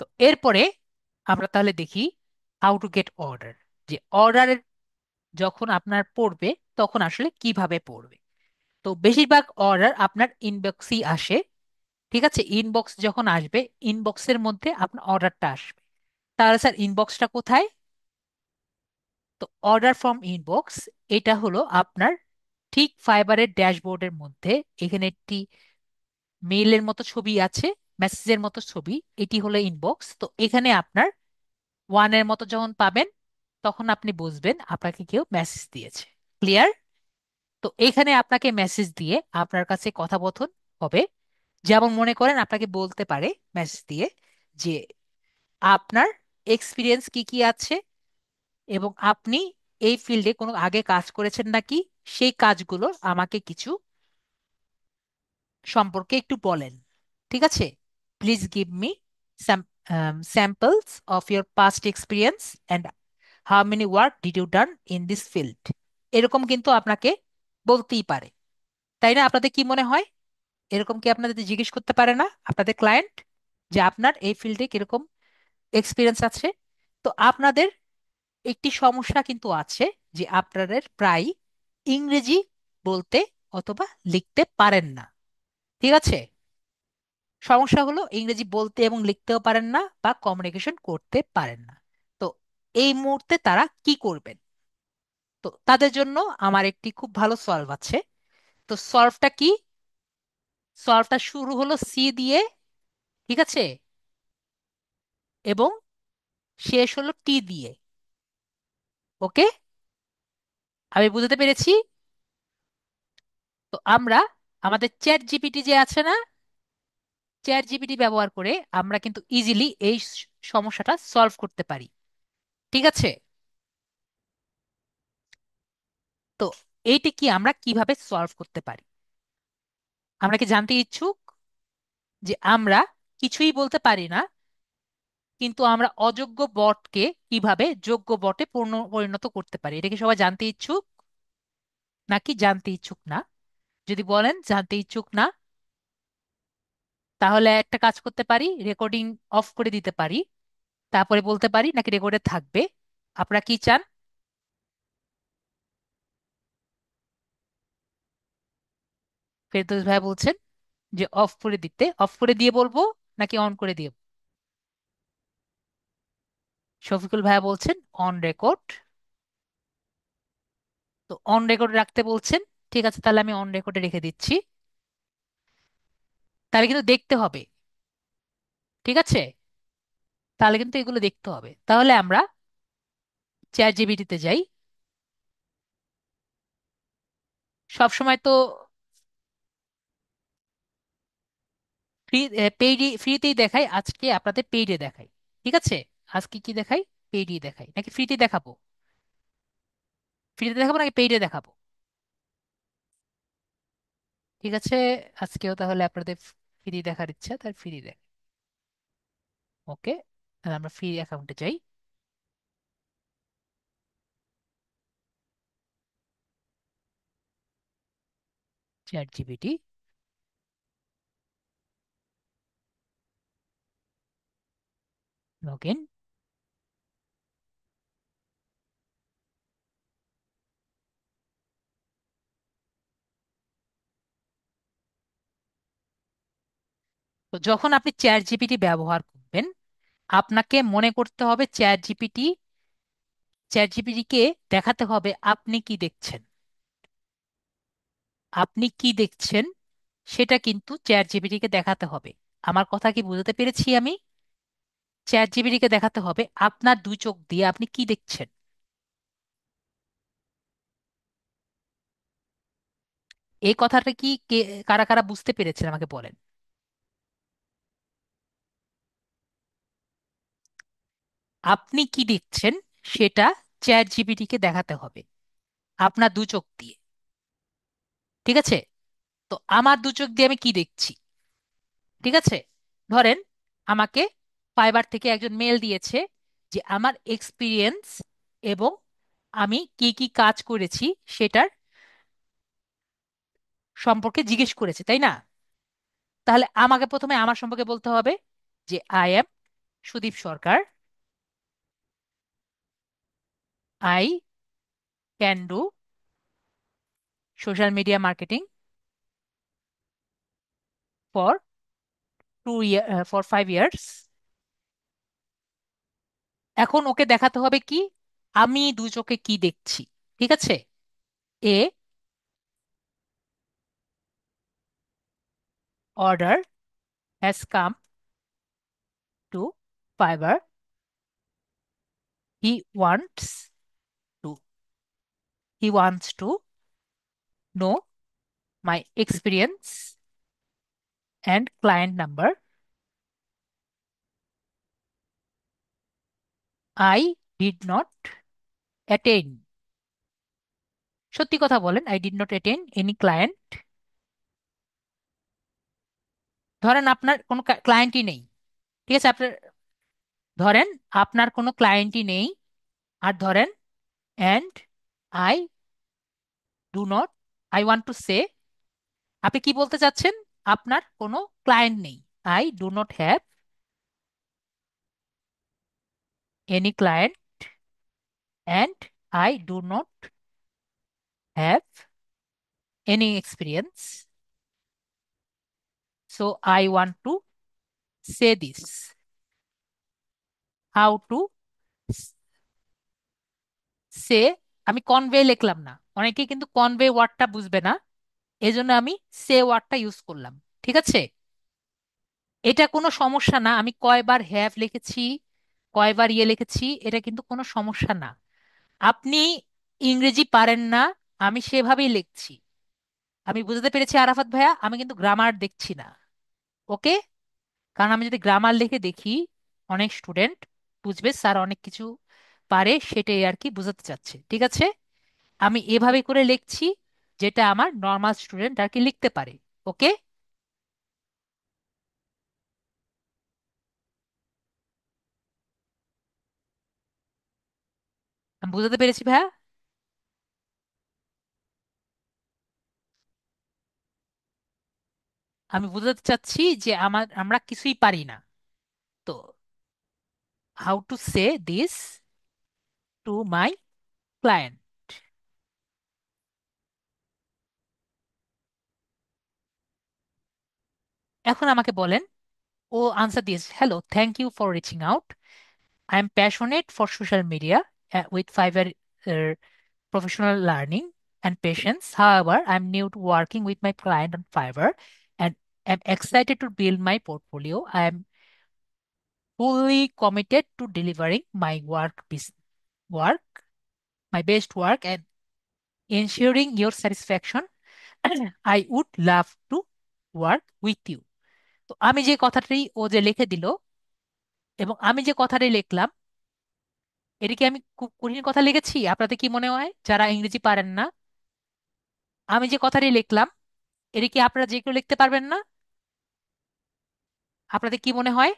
তো এরপরে আমরা তাহলে দেখি হাউ টু গেট অর্ডার। যে অর্ডার যখন আপনার পড়বে তখন আসলে কিভাবে পড়বে। তো বেশিরভাগ অর্ডার আপনার ইনবক্সই আসে। ঠিক আছে? ইনবক্স যখন আসবে ইনবক্সের মধ্যে আপনার অর্ডারটা আসবে। তাহলে স্যার ইনবক্সটা কোথায়? তো অর্ডার ফ্রম ইনবক্স এটা হলো আপনার ঠিক ফাইবারের ড্যাশবোর্ডের মধ্যে। এখানে একটি মেইলের মতো ছবি আছে, মেসেজের মতো ছবি, এটি হলো ইনবক্স। তো এখানে আপনার ওয়ানের মতো যখন পাবেন তখন আপনি বুঝবেন আপনাকে কেউ মেসেজ দিয়েছে। ক্লিয়ার? তো এখানে আপনাকে মেসেজ দিয়ে আপনার কাছে কথোপকথন হবে। যেমন মনে করেন আপনাকে বলতে পারে মেসেজ দিয়ে যে আপনার এক্সপিরিয়েন্স কি কি আছে এবং আপনি এই ফিল্ডে কোনো আগে কাজ করেছেন নাকি, সেই কাজগুলো আমাকে কিছু সম্পর্কে একটু বলেন। ঠিক আছে? Please give me samples of your past experience and how many work did you done in this field. এরকম কিন্তু আপনাকে বলতেই পারে। তাই না? আপনাদের কি মনে হয়? এরকম কি আপনাদের জিজ্ঞেস করতে পারে না আপনাদের ক্লায়েন্ট যে আপনার এই ফিল্ডে কিরকম এক্সপিরিয়েন্স আছে? তো আপনাদের একটি সমস্যা কিন্তু আছে যে আপনাদের প্রায় ইংরেজি বলতে অথবা লিখতে পারেন না। ঠিক আছে? সমস্যা হলো ইংরেজি বলতে এবং লিখতেও পারেন না বা কমিউনিকেশন করতে পারেন না। তো এই মুহূর্তে তারা কি করবেন? তো তাদের জন্য আমার একটি খুব ভালো সলভ আছে। তো সলভটা কি? সলভটা শুরু হলো সি দিয়ে, ঠিক আছে, এবং শেষ হলো টি দিয়ে। ওকে? আমি বুঝতে পেরেছি। তো আমরা আমাদের চ্যাট জিপিটি যে আছে না, চ্যাট জিপিটি ব্যবহার করে আমরা কিন্তু ইজিলি এই সমস্যাটা সলভ করতে পারি। ঠিক আছে? তো এইটা কি আমরা কিভাবে সলভ করতে পারি? আমরা কি জানতে ইচ্ছুক যে আমরা কিছুই বলতে পারি না কিন্তু আমরা অযোগ্য বটকে কিভাবে যোগ্য বটে পরিণত করতে পারি? এটা কি সবাই জানতে ইচ্ছুক নাকি জানতে ইচ্ছুক না? যদি বলেন জানতে ইচ্ছুক না, তাহলে একটা কাজ করতে পারি, রেকর্ডিং অফ করে দিতে পারি। তারপরে বলতে পারি নাকি রেকর্ডে থাকবে? আপনারা কি চান? ফেরদৌস ভাই বলছেন যে অফ করে দিতে। অফ করে দিয়ে বলবো নাকি অন করে দিয়ে? শফিকুল ভাইয়া বলছেন অন রেকর্ড। তো অন রেকর্ড রাখতে বলছেন। ঠিক আছে, তাহলে আমি অন রেকর্ডে রেখে দিচ্ছি। তাহলে কিন্তু দেখতে হবে। ঠিক আছে? তাহলে কিন্তু এগুলো দেখতে হবে। তাহলে আমরা চ্যাট জিপিটিতে যাই। সবসময় তো ফ্রি, ফ্রিতেই দেখাই, আজকে আপনাদের পেইডে দেখাই। ঠিক আছে? আজকে কি দেখাই? পেইডই দেখাই নাকি ফ্রিতে দেখাবো? ফ্রিতে দেখাবো নাকি পেইডে দেখাবো? ঠিক আছে, আজকেও তাহলে আপনাদের ফ্রি দেখার ইচ্ছা, তার ফ্রি দেখ। ওকে, তাহলে আমরা ফ্রি অ্যাকাউন্টে যাই। Chat GPT. Log in. তো যখন আপনি চ্যাট জিপিটি ব্যবহার করবেন, আপনাকে মনে করতে হবে চ্যাট জিপিটিকে দেখাতে হবে আপনি কি দেখছেন। আপনি কি দেখছেন সেটা কিন্তু চ্যাট জিপিটিকে দেখাতে হবে। আমার কথা কি বুঝতে পেরেছি আমি? চ্যাট জিপিটিকে দেখাতে হবে আপনার দুই চোখ দিয়ে আপনি কি দেখছেন। এই কথাটা কি কারা কারা বুঝতে পেরেছেন আমাকে বলেন। আপনি কি দেখছেন সেটা চ্যাট জিপিটিকে দেখাতে হবে আপনার দু চোখ দিয়ে। ঠিক আছে? তো আমার দু চোখ দিয়ে আমি কি দেখছি? ঠিক আছে, ধরেন আমাকে ফাইবার থেকে একজন মেল দিয়েছে যে আমার এক্সপিরিয়েন্স এবং আমি কি কি কাজ করেছি সেটার সম্পর্কে জিজ্ঞেস করেছে, তাই না? তাহলে আমাকে প্রথমে আমার সম্পর্কে বলতে হবে যে I M Sudip Sarkar, I can do social media marketing for 2 year, for 5 years. এখন ওকে দেখাতে হবে কি আমি দু চোখে কি দেখছি। ঠিক আছে? A order has come to Fiverr, he wants to he wants to know my experience and client number. I did not attend, সত্যি কথা বলেন, I did not attend any client. ধরেন আপনার কোনো ক্লায়েন্টই নেই। ঠিক আছে, আপনার ধরেন আপনার কোনো ক্লায়েন্টই নেই। আর ধরেন and I do not, I want to say, আপনি কি বলতে চাচ্ছেন? আপনার কোনো ক্লায়েন্ট নেই, I do not have any client and I do not have any experience, so I want two say this. How to সে, আমি কনভে লিখলাম না, অনেকে কিন্তু কনভে ওয়ার্ডটা বুঝবে না, এজন্য আমি সে ওয়ার্ডটা ইউজ করলাম। ঠিক আছে? এটা কোনো সমস্যা না, আমি কয়বার হ্যাভ লিখেছি কয়বার ইয়ে লিখেছি এটা কিন্তু কোনো সমস্যা না। আপনি ইংরেজি পারেন না, আমি সেভাবেই লিখছি। আমি বুঝতে পেরেছি আরাফাত ভাইয়া, আমি কিন্তু গ্রামার দেখছি না। ওকে? কারণ আমি যদি গ্রামার লিখে দেখি অনেক স্টুডেন্ট বুঝবে স্যার অনেক কিছু পারে, সেটাই আর কি বোঝাতে চাচ্ছে। ঠিক আছে? আমি এভাবে করে লিখছি যেটা আমার নর্মাল স্টুডেন্ট আর কি লিখতে পারে। ওকে? আমি বুঝাতে পেরেছি ভাইয়া? আমি বুঝাতে চাচ্ছি যে আমরা কিছুই পারি না। তো how to say this to my client. এখন আমাকে বলেন, ও আনসার দিয়েছে, hello, thank you for reaching out, I am passionate for social media with Fiverr professional learning and patience. However, I'm new to working with my client on Fiverr and am excited to build my portfolio. I am fully committed to delivering my work, my best work, and ensuring your satisfaction. I would love to work with you. তো আমি যে কথাটাই ও যে লিখে দিল এবং আমি যে কথাটাই লিখলাম, এটা কি আমি খুব কঠিন কথা লিখেছি আপনাদের কি মনে হয় যারা ইংরেজি পারেন না? আমি যে কথাটাই লিখলাম এটা কি আপনারা যে কেউ লিখতে পারবেন না? আপনাদের কি মনে হয়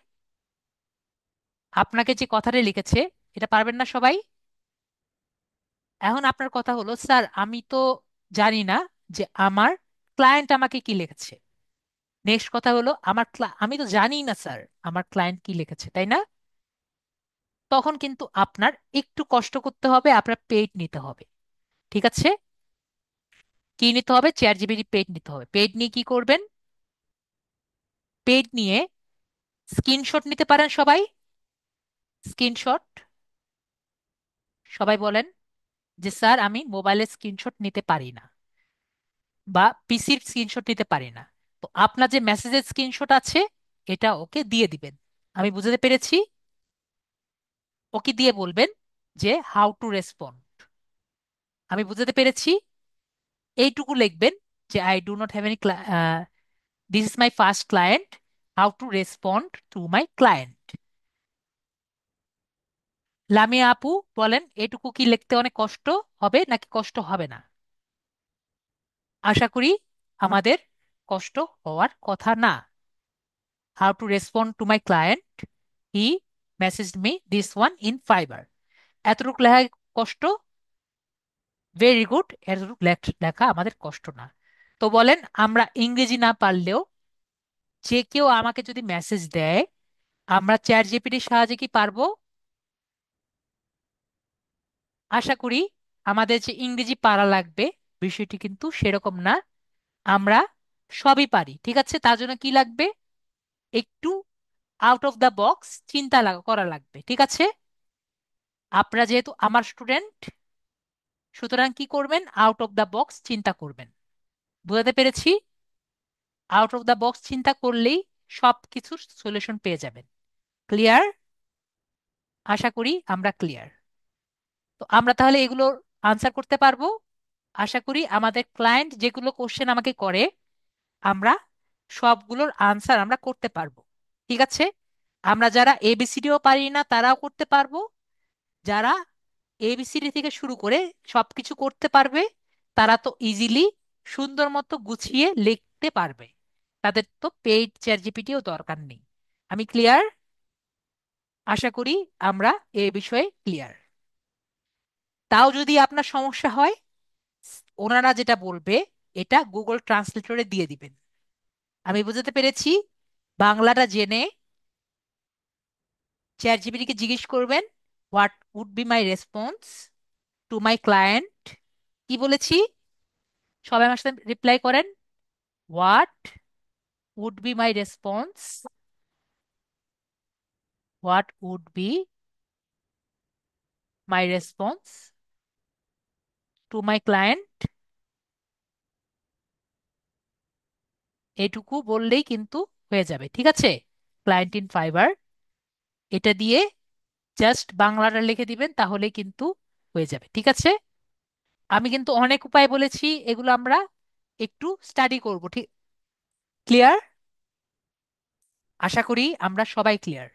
আপনাকে যে কথাটা লিখেছে এটা পারবেন না সবাই? এখন আপনার কথা হলো স্যার আমি তো জানি না যে আমার ক্লায়েন্ট আমাকে কি লিখেছে। নেক্সট কথা হলো আমি তো জানি না স্যার আমার ক্লায়েন্ট কি লিখেছে, তাই না? তখন কিন্তু আপনার একটু কষ্ট করতে হবে, আপনার পেইড নিতে হবে। ঠিক আছে? কি নিতে হবে? চ্যাট জিপিটি পেইড নিতে হবে। পেইড নিয়ে কি করবেন? পেইড নিয়ে স্ক্রিনশট নিতে পারেন সবাই। স্ক্রিনশট, সবাই বলেন যে স্যার আমি মোবাইলের স্ক্রিনশট নিতে পারি না বা পিসির স্ক্রিনশট নিতে পারি না। তো আপনার যে মেসেজের স্ক্রিনশট আছে এটা ওকে দিয়ে দিবেন। আমি বুঝাতে পেরেছি? ওকে দিয়ে বলবেন যে হাউ টু রেসপন্ড। আমি বুঝাতে পেরেছি? এইটুকু লিখবেন যে I do not have any, this is my first client, how to respond to my client. Lamia আপু, বলেন এটুকু কি লিখতে অনেক কষ্ট হবে নাকি কষ্ট হবে না? আশা করি আমাদের কষ্ট হওয়ার কথা না। How to respond to my client, he messaged me this one in Fiverr. এতটুকু লেখা কষ্ট? ভেরি গুড, এতটুকু লেখা আমাদের কষ্ট না। তো বলেন, আমরা ইংরেজি না পারলেও যে কেউ আমাকে যদি মেসেজ দেয়, আমরা চ্যাট জিপিটির সাহায্যে কি পারবো? আশা করি আমাদের যে ইংরেজি পারা লাগবে বিষয়টি কিন্তু সেরকম না। আমরা সবই পারি। ঠিক আছে? তার জন্য কি লাগবে? একটু আউট অফ দ্য বক্স চিন্তা করা লাগবে। ঠিক আছে? আপনারা যেহেতু আমার স্টুডেন্ট, সুতরাং কি করবেন? আউট অফ দ্য বক্স চিন্তা করবেন। বুঝাতে পেরেছি? আউট অফ দ্য বক্স চিন্তা করলেই সব কিছুর সলিউশন পেয়ে যাবেন। ক্লিয়ার? আশা করি আমরা ক্লিয়ার। তো আমরা তাহলে এগুলো আনসার করতে পারবো। আশা করি আমাদের ক্লায়েন্ট যেগুলো কোশ্চেন আমাকে করে আমরা সবগুলোর আনসার আমরা করতে পারবো। ঠিক আছে? আমরা যারা এবিসিডিও পারি না তারাও করতে পারবো। যারা এবিসিডি থেকে শুরু করে সবকিছু করতে পারবে তারা তো ইজিলি সুন্দর মতো গুছিয়ে লিখতে পারবে। তাদের তো পেইড চ্যাট জিপিটিও দরকার নেই। আমি ক্লিয়ার? আশা করি আমরা এ বিষয়ে ক্লিয়ার। তাও যদি আপনার সমস্যা হয়, ওনারা যেটা বলবে এটা গুগল ট্রান্সলেটরে দিয়ে দিবেন। আমি বুঝতে পেরেছি? বাংলাটা জেনে চ্যাট জিপিটিকে জিজ্ঞেস করবেন what would be my response to my client. কি বলেছি? সবাই আমার সাথে রিপ্লাই করেন। What would be my response, what would be my response to my client. এটুকু বললেই কিন্তু হয়ে যাবে। ঠিক আছে? ক্লায়েন্ট ইন ফাইবার, এটা দিয়ে জাস্ট বাংলাটা লিখে দিবেন তাহলে কিন্তু হয়ে যাবে। ঠিক আছে? আমি কিন্তু অনেক উপায় বলেছি, এগুলো আমরা একটু স্টাডি করব। ঠিক? ক্লিয়ার? আশা করি আমরা সবাই ক্লিয়ার,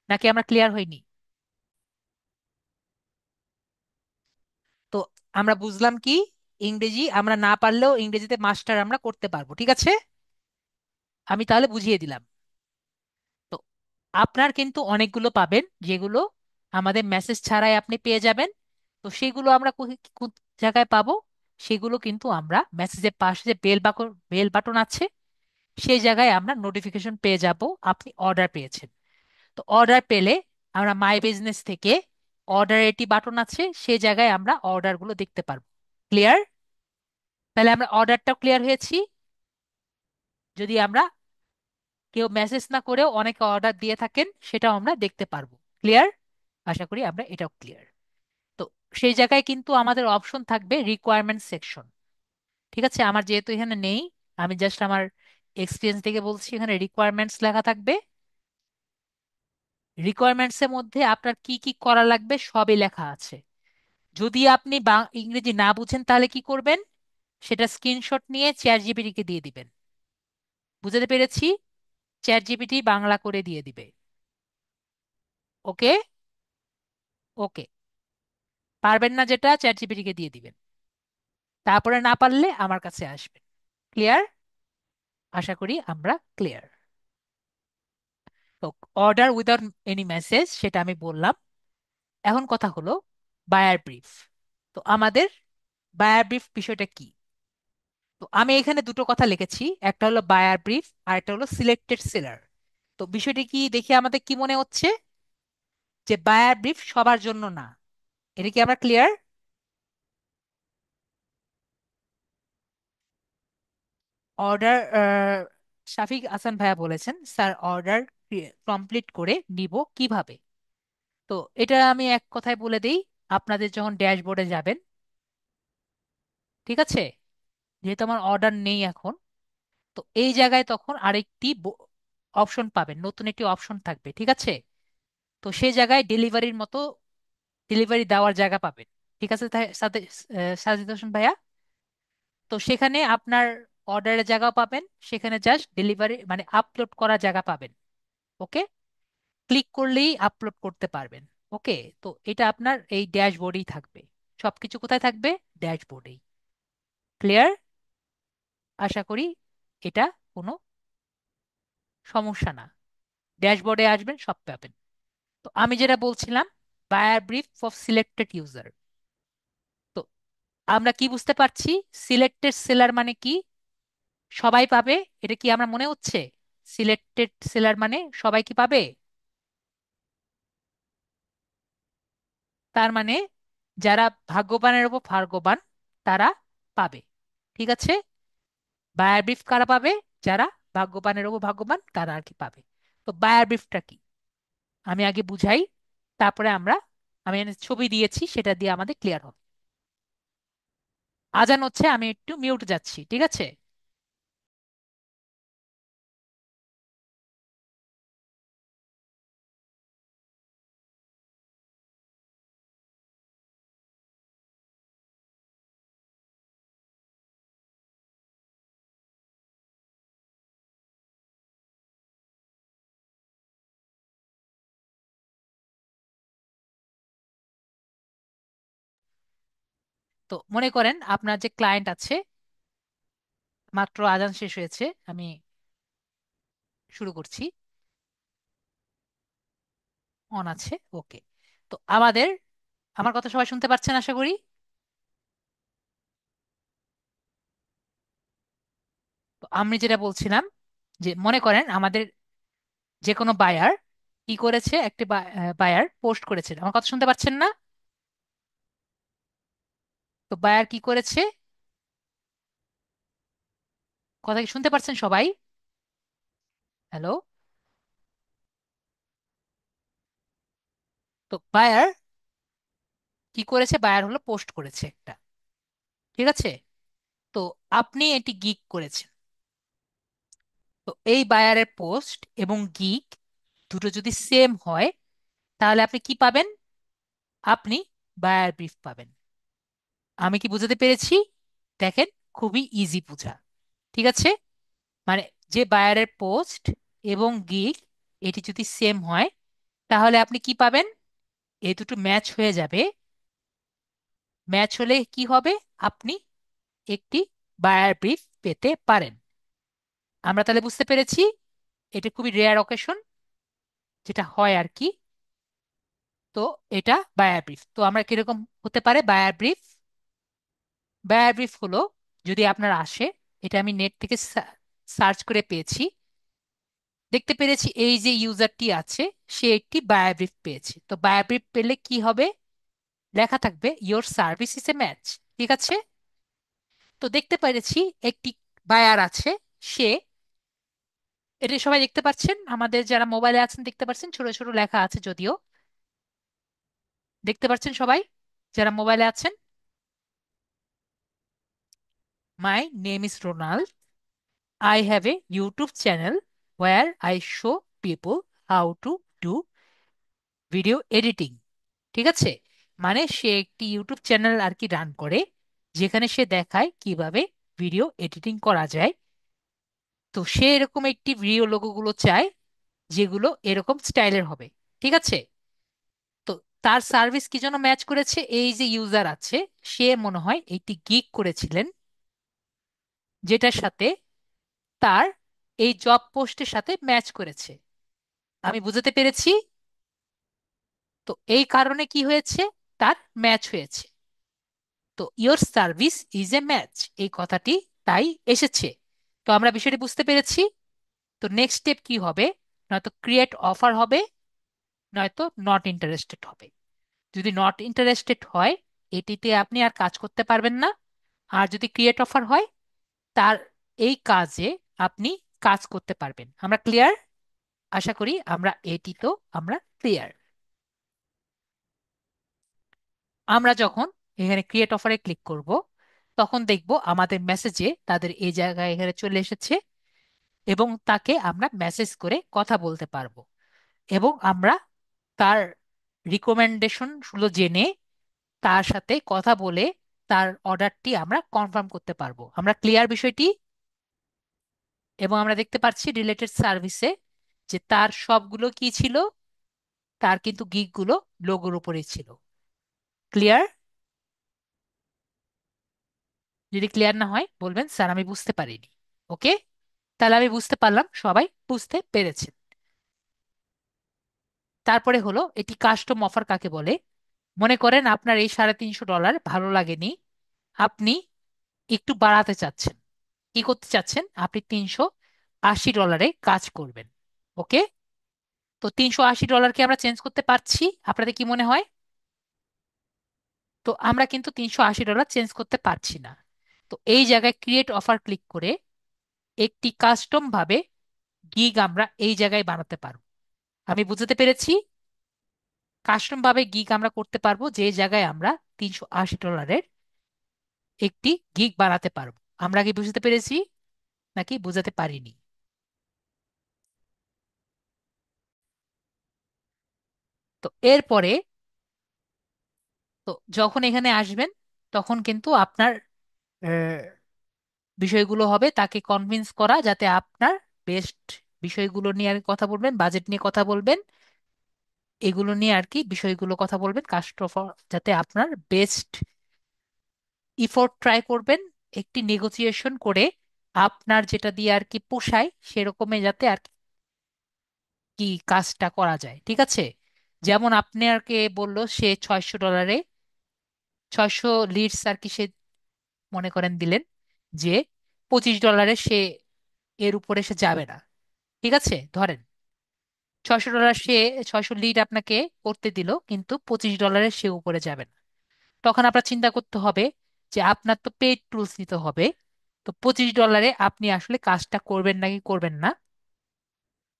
নাকি আমরা ক্লিয়ার হইনি? তো আমরা বুঝলাম কি, ইংরেজি আমরা না পারলেও ইংরেজিতে মাস্টার আমরা করতে পারবো। ঠিক আছে? আমি তাহলে বুঝিয়ে দিলাম। তো আপনার কিন্তু অনেকগুলো পাবেন যেগুলো আমাদের মেসেজ ছাড়াই আপনি পেয়ে যাবেন। তো সেগুলো আমরা কোন জায়গায় পাবো? সেগুলো কিন্তু আমরা মেসেজের পাশে যে বেল বাটন আছে সেই জায়গায় আমরা নোটিফিকেশন পেয়ে যাব আপনি অর্ডার পেয়েছেন। তো অর্ডার পেলে আমরা মাই বিজনেস থেকে অর্ডার এটি বাটন আছে সেই জায়গায় আমরা অর্ডারগুলো দেখতে পারবো। ক্লিয়ার? তাহলে আমরা অর্ডারটাও ক্লিয়ার হয়েছি। যদি আমরা কেউ মেসেজ না করেও অনেকে অর্ডার দিয়ে থাকেন সেটাও আমরা দেখতে পারবো। ক্লিয়ার? আশা করি আমরা এটাও ক্লিয়ার। তো সেই জায়গায় কিন্তু আমাদের অপশন থাকবে রিকোয়ারমেন্ট সেকশন। ঠিক আছে? আমার যেহেতু এখানে নেই, আমি জাস্ট আমার এক্সপিরিয়েন্স থেকে বলছি, এখানে রিকোয়ারমেন্টস লেখা থাকবে। রিকোয়ারমেন্টস এর মধ্যে আপনার কি কি করা লাগবে সবই লেখা আছে। যদি আপনি ইংরেজি না বুঝেন তাহলে কি করবেন? সেটা স্ক্রিনশট নিয়ে চ্যাট জিপিটিকে দিয়ে দিবেন। বুঝতে পেরেছি? চ্যাট জিপিটি বাংলা করে দিয়ে দিবে। ওকে? ওকে। পারবেন না যেটা চ্যাট জিপিটিকে দিয়ে দিবেন। তারপরে না পারলে আমার কাছে আসবেন। ক্লিয়ার? আশা করি আমরা ক্লিয়ার। তো অর্ডার উইদাউট এনি মেসেজ সেটা আমি বললাম। এখন কথা হলো বায়ার ব্রিফ। তো আমাদের বায়ার ব্রিফ বিষয়টা কি? তো আমি এখানে দুটো কথা লিখেছি, একটা হলো বায়ার ব্রিফ আর একটা হলো সিলেক্টেড সেলার। তো বিষয়টি কি দেখে আমাদের কি মনে হচ্ছে? যে বায়ার ব্রিফ সবার জন্য না। এটা কি আমরা ক্লিয়ার? অর্ডার, শাফিক হাসান ভাইয়া বলেছেন, স্যার অর্ডার কমপ্লিট করে নিব কিভাবে? তো এটা আমি এক কথায় বলে দেই। আপনাদের যখন ড্যাশবোর্ডে যাবেন, ঠিক আছে, যেহেতু আমার অর্ডার নেই এখন, তো এই জায়গায় তখন আরেকটি অপশন পাবেন, নতুন একটি অপশন থাকবে, ঠিক আছে? তো সেই জায়গায় ডেলিভারির মতো ডেলিভারি দেওয়ার জায়গা পাবেন। ঠিক আছে সাথে সাজিদ হোসেন ভাইয়া? তো সেখানে আপনার অর্ডারের জায়গা পাবেন, সেখানে জাস্ট ডেলিভারি মানে আপলোড করার জায়গা পাবেন। ওকে, ক্লিক করলেই আপলোড করতে পারবেন। ওকে, তো এটা আপনার এই ড্যাশবোর্ডেই থাকবে। সবকিছু কোথায় থাকবে? ড্যাশবোর্ডেই। ক্লিয়ার? আশা করি এটা কোনো সমস্যা না। ড্যাশবোর্ডে আসবেন, সব পাবেন। তো আমি যেটা বলছিলাম, buyer brief for selected user. তো আমরা কি বুঝতে পারছি? সিলেক্টেড সেলার মানে কি? সবাই পাবে, এটা কি আমরা মনে হচ্ছে? সিলেক্টেড সেলার মানে সবাই কি পাবে? তার মানে যারা ভাগ্যবানের উপর ভাগ্যবান, তারা পাবে। ঠিক আছে? বায়ার ব্রিফ কারা পাবে? যারা ভাগ্যবানের উপর ভাগ্যবান, তারা আর কি পাবে। তো বায়ার ব্রিফটা কি আমি আগে বুঝাই, তারপরে আমি এখানে ছবি দিয়েছি, সেটা দিয়ে আমাদের ক্লিয়ার হবে। আজান হচ্ছে, আমি একটু মিউট যাচ্ছি, ঠিক আছে? তো মনে করেন আপনার যে ক্লায়েন্ট আছে, মাত্র আজান শেষ হয়েছে, আমি শুরু করছি। অন আছে, ওকে। তো আমার কথা সবাই শুনতে পাচ্ছেন আশা করি। তো আমি যেটা বলছিলাম, যে মনে করেন আমাদের যে কোনো বায়ার কি করেছে, একটি বায়ার পোস্ট করেছে, আমার কথা শুনতে পাচ্ছেন না? তো বায়ার কি করেছে, কথা কি শুনতে পাচ্ছেন সবাই? হ্যালো? তো বায়ার কি করেছে, বায়ার হলো পোস্ট করেছে একটা, ঠিক আছে? তো আপনি এটি গিগ করেছেন। তো এই বায়ারের পোস্ট এবং গিগ দুটো যদি সেম হয়, তাহলে আপনি কি পাবেন? আপনি বায়ার ব্রিফ পাবেন। আমি কি বুঝাতে পেরেছি? দেখেন, খুবই ইজি বুঝা। ঠিক আছে? মানে যে বায়ারের পোস্ট এবং গিগ এটি যদি সেম হয়, তাহলে আপনি কি পাবেন? এই দুটো ম্যাচ হয়ে যাবে। ম্যাচ হলে কি হবে? আপনি একটি বায়ার ব্রিফ পেতে পারেন। আমরা তাহলে বুঝতে পেরেছি এটা খুবই রেয়ার অকেশন, যেটা হয় আর কি। তো এটা বায়ার ব্রিফ। তো আমরা কিরকম হতে পারে বায়ার ব্রিফ? বায়ার ব্রিফ হলো, যদি আপনার আসে, এটা আমি নেট থেকে সার্চ করে পেয়েছি, দেখতে পেরেছি এই যে ইউজারটি আছে, সে একটি বায়ার ব্রিফ পেয়েছে। তো বায়ার ব্রিফ পেলে কি হবে? লেখা থাকবে your service is a match. ঠিক আছে? তো দেখতে পেরেছি একটি বায়ার আছে, সে, এটা সবাই দেখতে পাচ্ছেন, আমাদের যারা মোবাইলে আছেন দেখতে পাচ্ছেন, ছোট ছোট লেখা আছে যদিও। দেখতে পাচ্ছেন সবাই যারা মোবাইলে আছেন? My name is Ronald, I have a YouTube channel where I show people how to do video editing. ঠিক আছে? মানে সে একটি ইউটিউব চ্যানেল আর কি রান করে, যেখানে সে দেখায় কিভাবে ভিডিও এডিটিং করা যায়। তো সে এরকম একটি ভিডিও লোগোগুলো চায়, যেগুলো এরকম স্টাইলের হবে। ঠিক আছে? তো তার সার্ভিস কি জন্য ম্যাচ করেছে? এই যে ইউজার আছে, সে মনে হয় একটি গিগ করেছিলেন, যেটার সাথে তার এই জব পোস্টের সাথে ম্যাচ করেছে। আমি বুঝাতে পেরেছি? তো এই কারণে কি হয়েছে, তার ম্যাচ হয়েছে। তো your service is a match, এই কথাটি তাই এসেছে। তো আমরা বিষয়টি বুঝতে পেরেছি। তো নেক্সট স্টেপ কি হবে? নয়তো ক্রিয়েট অফার হবে, নয়তো নট ইন্টারেস্টেড হবে। যদি নট ইন্টারেস্টেড হয়, এটিতে আপনি আর কাজ করতে পারবেন না। আর যদি ক্রিয়েট অফার হয়, তার এই কাজে আপনি কাজ করতে পারবেন। আমরা ক্লিয়ার? আশা করি আমরা এটি তো আমরা ক্লিয়ার। আমরা যখন এখানে ক্রিয়েট অফারে ক্লিক করব, তখন দেখব আমাদের মেসেজে তাদের এই জায়গায় এখানে চলে এসেছে, এবং তাকে আমরা মেসেজ করে কথা বলতে পারবো, এবং আমরা তার রিকমেন্ডেশন গুলো জেনে তার সাথে কথা বলে তার অর্ডারটি আমরা কনফার্ম করতে পারবো। আমরা ক্লিয়ার বিষয়টি? এবং আমরা দেখতে পাচ্ছি রিলেটেড সার্ভিসে যে তার সবগুলো কি ছিল, তার কিন্তু গিগগুলো লোগোর উপরেই ছিল। ক্লিয়ার? যদি ক্লিয়ার না হয় বলবেন, স্যার আমি বুঝতে পারিনি। ওকে, তাহলে আমি বুঝতে পারলাম সবাই বুঝতে পেরেছেন। তারপরে হলো এটি কাস্টম অফার কাকে বলে। মনে করেন আপনার এই $350 ভালো লাগেনি, আপনি একটু বাড়াতে চাচ্ছেন। কি করতে চাচ্ছেন? আপনি $380 কাজ করবেন। ওকে, তো $380 কি আমরা চেঞ্জ করতে পারছি? আপনাদের কি মনে হয়? তো আমরা কিন্তু $380 চেঞ্জ করতে পারছি না। তো এই জায়গায় ক্রিয়েট অফার ক্লিক করে একটি কাস্টম ভাবে গিগ আমরা এই জায়গায় বানাতে পারবো। আমি বুঝতে পেরেছি? কাস্টম ভাবে গিগ আমরা করতে পারবো, যে জায়গায় আমরা $380 একটি গিগ বানাতে পারবো। আমরা কি বুঝতে পেরেছি নাকি বুঝাতে পারিনি? তো এরপরে, তো যখন এখানে আসবেন, তখন কিন্তু আপনার আহ, বিষয়গুলো হবে তাকে কনভিন্স করা, যাতে আপনার বেস্ট বিষয়গুলো নিয়ে আর কথা বলবেন, বাজেট নিয়ে কথা বলবেন, এগুলো নিয়ে আর কি বিষয়গুলো কথা বলবেন কাস্টমার, যাতে আপনার বেস্ট ইফোর্ট ট্রাই করবেন একটি নেগোসিয়েশন করে আপনার যেটা দিয়ে আর কি পোষায় সেরকমে যাতে আর কি কাজটা করা যায়। ঠিক আছে? যেমন আপনি আর কে বললো সে $600, 600 লিডস আর কি সে মনে করেন দিলেন, যে $25 সে এর উপরে সে যাবে না। ঠিক আছে, ধরেন $600 সে 600 লিড আপনাকে করতে দিল, কিন্তু $25 সে উপরে যাবে না। তখন আপনার চিন্তা করতে হবে যে আপনার তো পেইড টুলস নিতে হবে। তো $25 আপনি আসলে কাজটা করবেন নাকি করবেন না।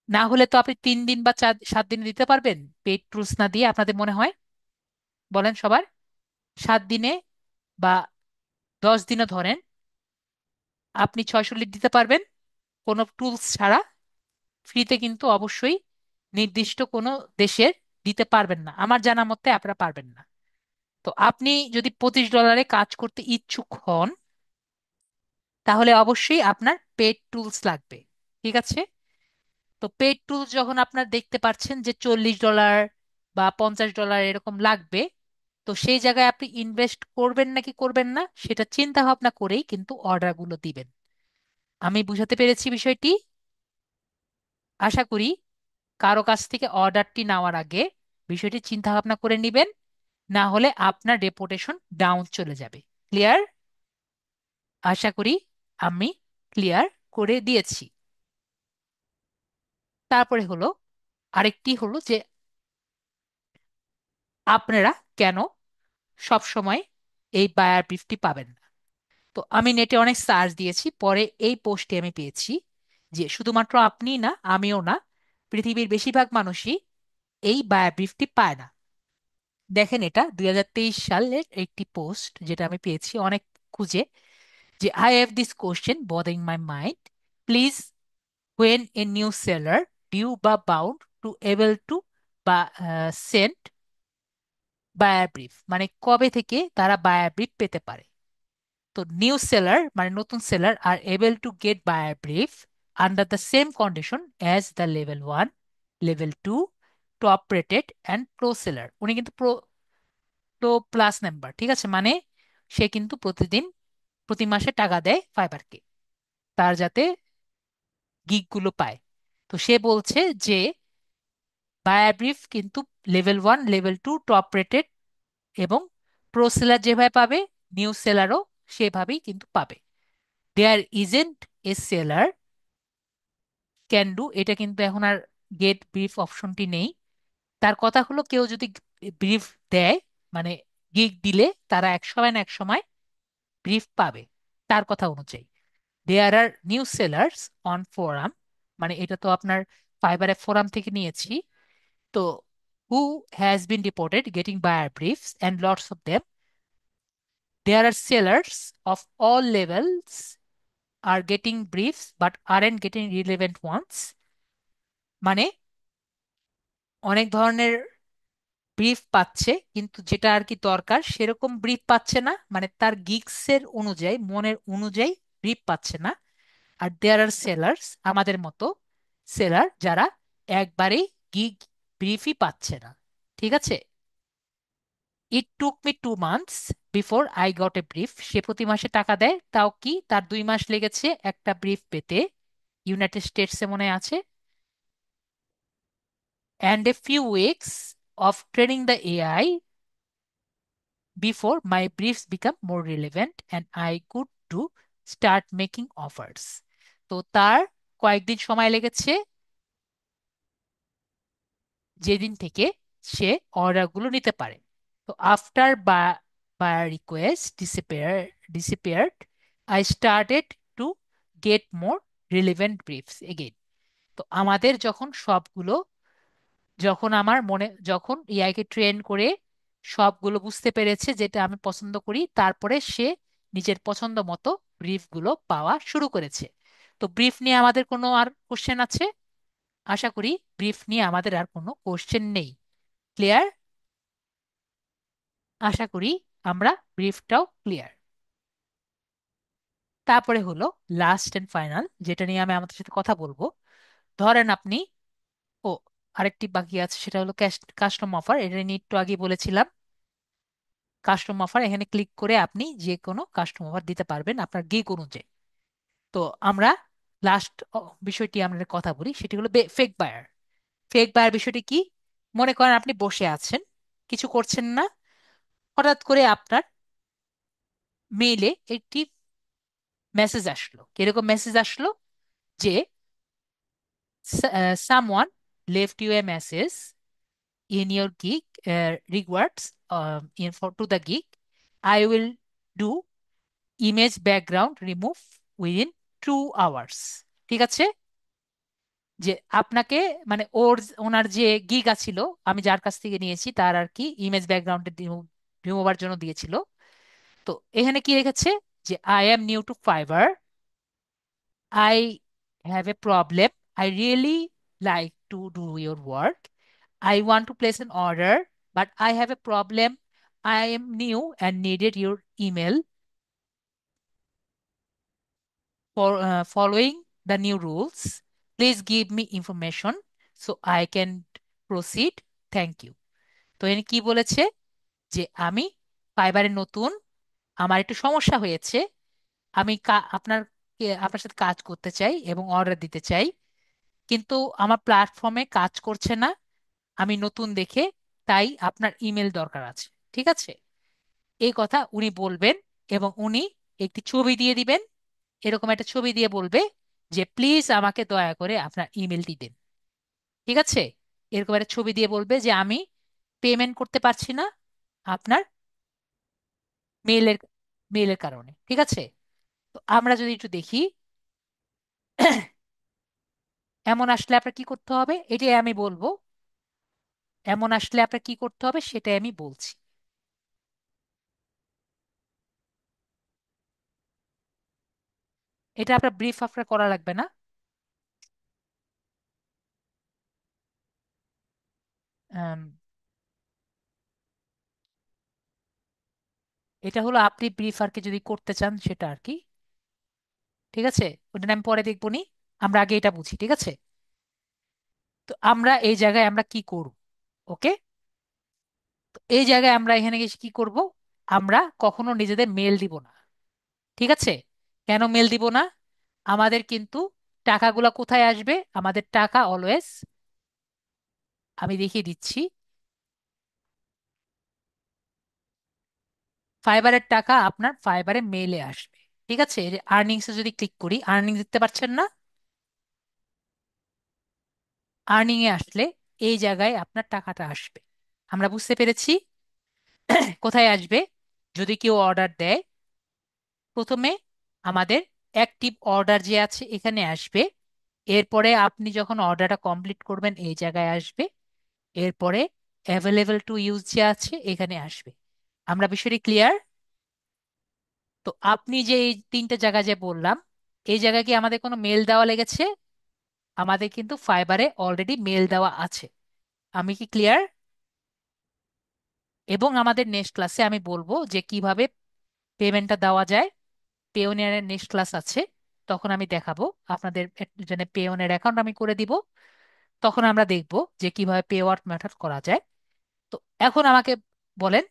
না হলে তো আপনি 3 দিন বা 7 দিনে দিতে পারবেন পেইড টুলস না দিয়ে, আপনাদের মনে হয়? বলেন সবার। 7 দিনে বা 10 দিনে ধরেন আপনি 600 লিড দিতে পারবেন কোনো টুলস ছাড়া, ফ্রিতে কিন্তু অবশ্যই। নির্দিষ্ট কোনো দেশের দিতে পারবেন না, আমার জানা মতে আপনারা পারবেন না। তো আপনি যদি $25 কাজ করতে ইচ্ছুক হন, তাহলে অবশ্যই আপনার পেড টুলস লাগবে। ঠিক আছে? তো পেড টুলস যখন আপনার দেখতে পাচ্ছেন যে $40 বা $50 এরকম লাগবে, তো সেই জায়গায় আপনি ইনভেস্ট করবেন নাকি করবেন না সেটা চিন্তা ভাবনা করেই কিন্তু অর্ডারগুলো দিবেন। আমি বুঝাতে পেরেছি বিষয়টি? আশা করি কারো কাছ থেকে অর্ডারটি নেওয়ার আগে বিষয়টি চিন্তা ভাবনা করে নেবেন, না হলে আপনার রেপুটেশন ডাউন চলে যাবে। ক্লিয়ার? আশা করি আমি ক্লিয়ার করে দিয়েছি। তারপরে হলো আরেকটি হলো যে আপনারা কেন সব সময় এই বায়ার ব্রিফটি পাবেন না। তো আমি নেটে অনেক সার্চ দিয়েছি, পরে এই পোস্টে আমি পেয়েছি যে শুধুমাত্র আপনি না, আমিও না, পৃথিবীর বেশিরভাগ মানুষই এই বায়ার ব্রিফটি পায় না। দেখেন, এটা 2023 সালের একটি পোস্ট যেটা আমি পেয়েছি অনেক খুঁজে, যে I have this question bothering my mind, please when a new seller due বা bound to able to বা send buyer brief, মানে কবে থেকে তারা বায়ার ব্রিফ পেতে পারে। তো নিউ সেলার মানে নতুন সেলার আর able to get buyer brief under the same condition as the level 1, level 2, top rated and pro seller. উনি কিন্তু প্রো প্রো প্লাস মেম্বার। ঠিক আছে, মানে সে কিন্তু প্রতি মাসে টাকা দেয় ফাইবারকে, তার যাতে গিগগুলো পায়। তো সে বলছে যে বায়ার ব্রিফ কিন্তু লেভেল 1, লেভেল 2, টপ রেটেড এবং প্রো সেলার যেভাবে পাবে, নিউ সেলারও সেভাবেই কিন্তু পাবে। There isn't a seller can do, এটা কিন্তু এখন আর গেট ব্রিফ অপশনটি নেই। তার কথা হলো কেউ যদি ব্রিফ দেয়, মানে গিগ দিলে তারা এক সময় না এক সময় ব্রিফ পাবে তার কথা অনুযায়ী। There are new sellers on forum, মানে এটা তো আপনার ফাইবারের ফোরাম থেকে নিয়েছি। তো who has been reported getting buyer briefs and lots of them, there are sellers of all levels are getting briefs but aren't getting relevant ones. মানে অনেক ধরনের ব্রিফ পাচ্ছে কিন্তু যেটা আর কি দরকার সেরকম ব্রিফ পাচ্ছে না, মানে তার গিগসের অনুযায়ী মনের অনুযায়ী ব্রিফ পাচ্ছে না। আর দেয়ার আর সেলার্স, আমাদের মতো সেলার যারা একবারেই গিগ ব্রিফই পাচ্ছে না। ঠিক আছে। It took me 2 months before I got a brief. সে প্রতি মাসে টাকা দেয়, তাও কি তার 2 মাস লেগেছে একটা ব্রিফ পেতে। ইউনাইটেড স্টেটসে মনে আছে। And a few weeks of training the AI before my briefs become more relevant and I could do start making offers. তো তার কয়েকদিন সময় লেগেছে যেদিন থেকে সে অর্ডারগুলো নিতে পারে। তো after buyer request disappeared, I started to get more relevant briefs again. তো আমাদের যখন সবগুলো, যখন আমার মনে, যখন এআই কে ট্রেন করে সবগুলো বুঝতে পেরেছে যেটা আমি পছন্দ করি, তারপরে সে নিজের পছন্দ মতো ব্রিফ গুলো পাওয়া শুরু করেছে। তো ব্রিফ নিয়ে আমাদের কোনো আর কোশ্চেন আছে? আশা করি ব্রিফ নিয়ে আমাদের আর কোনো কোশ্চেন নেই। ক্লিয়ার? আশা করি আমরা ব্রিফটাও ক্লিয়ার। তারপরে হলো লাস্ট এন্ড ফাইনাল, যেটা নিয়ে আমি আমাদের সাথে কথা বলবো। ধরেন আপনি, ও আরেকটি বাকি আছে, সেটা হলো কাস্টম অফার। এটা নিয়ে একটু আগে বলেছিলাম। কাস্টম অফার, এখানে ক্লিক করে আপনি যে কোনো কাস্টম অফার দিতে পারবেন আপনার গিগ অনুযায়ী। তো আমরা লাস্ট বিষয়টি আমরা কথা বলি, সেটি হলো ফেক বায়ার। ফেক বায়ার বিষয়টি কি? মনে করেন আপনি বসে আছেন, কিছু করছেন না, হঠাৎ করে আপনার মেইলে একটি মেসেজ আসলো। কিরকম মেসেজ আসলো? যে someone left you a message in your gig rewards to the gig. I will do image background remove within 2 hours. ঠিক আছে। যে আপনাকে, মানে ওনার যে গিগা ছিল, আমি যার কাছ থেকে নিয়েছি তার আর কি ইমেজ ব্যাকগ্রাউন্ড রিমুভার জন্য দিয়েছিল। তো এখানে কি রেখেছে? যে I am new to fibre, I have a problem, I really like to do your work, I want to place an order but I have a problem, I am new and needed your email following the new rules. Please give me information so I can proceed. Thank you. তো এখানে কি বলেছে? যে আমি ফাইবারে নতুন, আমার একটু সমস্যা হয়েছে, আমি আপনার সাথে কাজ করতে চাই এবং অর্ডার দিতে চাই, কিন্তু আমার প্ল্যাটফর্মে কাজ করছে না, আমি নতুন দেখে, তাই আপনার ইমেল দরকার আছে। ঠিক আছে। এই কথা উনি বলবেন এবং উনি একটি ছবি দিয়ে দিবেন। এরকম একটা ছবি দিয়ে বলবে যে প্লিজ আমাকে দয়া করে আপনার ইমেলটি দিন। ঠিক আছে। এরকম একটা ছবি দিয়ে বলবে যে আমি পেমেন্ট করতে পারছি না আপনার মেইলের মেইলের কারণে। ঠিক আছে। তো আমরা যদি একটু দেখি, এমন আসলে আপনার কি করতে হবে এটাই আমি বলবো। এমন আসলে আপনার কি করতে হবে সেটাই আমি বলছি। এটা আপনার ব্রিফ আপনার করা লাগবে না। আম, এটা হলো আপনি ব্রিফ আর কি যদি করতে চান সেটা আর কি। ঠিক আছে। ওটা নিয়ে আমি পরে দেখবো নি, আমরা আগে এটা বুঝি। ঠিক আছে। তো আমরা এই জায়গায় আমরা কি করব? ওকে। তো এই জায়গায় আমরা এখানে গেছে কি করব? আমরা কখনো নিজেদের মেল দিব না। ঠিক আছে। কেন মেল দিব না? আমাদের কিন্তু টাকাগুলা কোথায় আসবে? আমাদের টাকা অলওয়েজ, আমি দেখিয়ে দিচ্ছি, ফাইবারের টাকা আপনার ফাইবারে মেলে আসবে। ঠিক আছে। আর্নিংসে যদি ক্লিক করি, আর্নিং দেখতে পাচ্ছেন না? আর্নিং এ আসলে এই জায়গায় আপনার টাকাটা আসবে। আমরা বুঝতে পেরেছি। কোথায় আসবে? যদি কেউ অর্ডার দেয়, প্রথমে আমাদের অ্যাক্টিভ অর্ডার যে আছে এখানে আসবে। এরপরে আপনি যখন অর্ডারটা কমপ্লিট করবেন এই জায়গায় আসবে। এরপরে অ্যাভেলেবল টু ইউজ যে আছে এখানে আসবে। আমরা বিষয়টি ক্লিয়ার? তো আপনি যে এই তিনটে জায়গা যে বললাম, এই জায়গায় কি আমাদের কোনো মেল দেওয়া লেগেছে? আমাদের কিন্তু ফাইবারে অলরেডি মেল দেওয়া আছে। আমি কি ক্লিয়ার? এবং আমাদের নেক্সট ক্লাসে আমি বলবো যে কিভাবে পেমেন্টটা দেওয়া যায়। পেওনিয়ারের নেক্সট ক্লাস আছে, তখন আমি দেখাবো। আপনাদের জন্য পেওনিয়ার অ্যাকাউন্ট আমি করে দিব। তখন আমরা দেখব যে কিভাবে পে আউট মেথড করা যায়। তো এখন আমাকে বলেন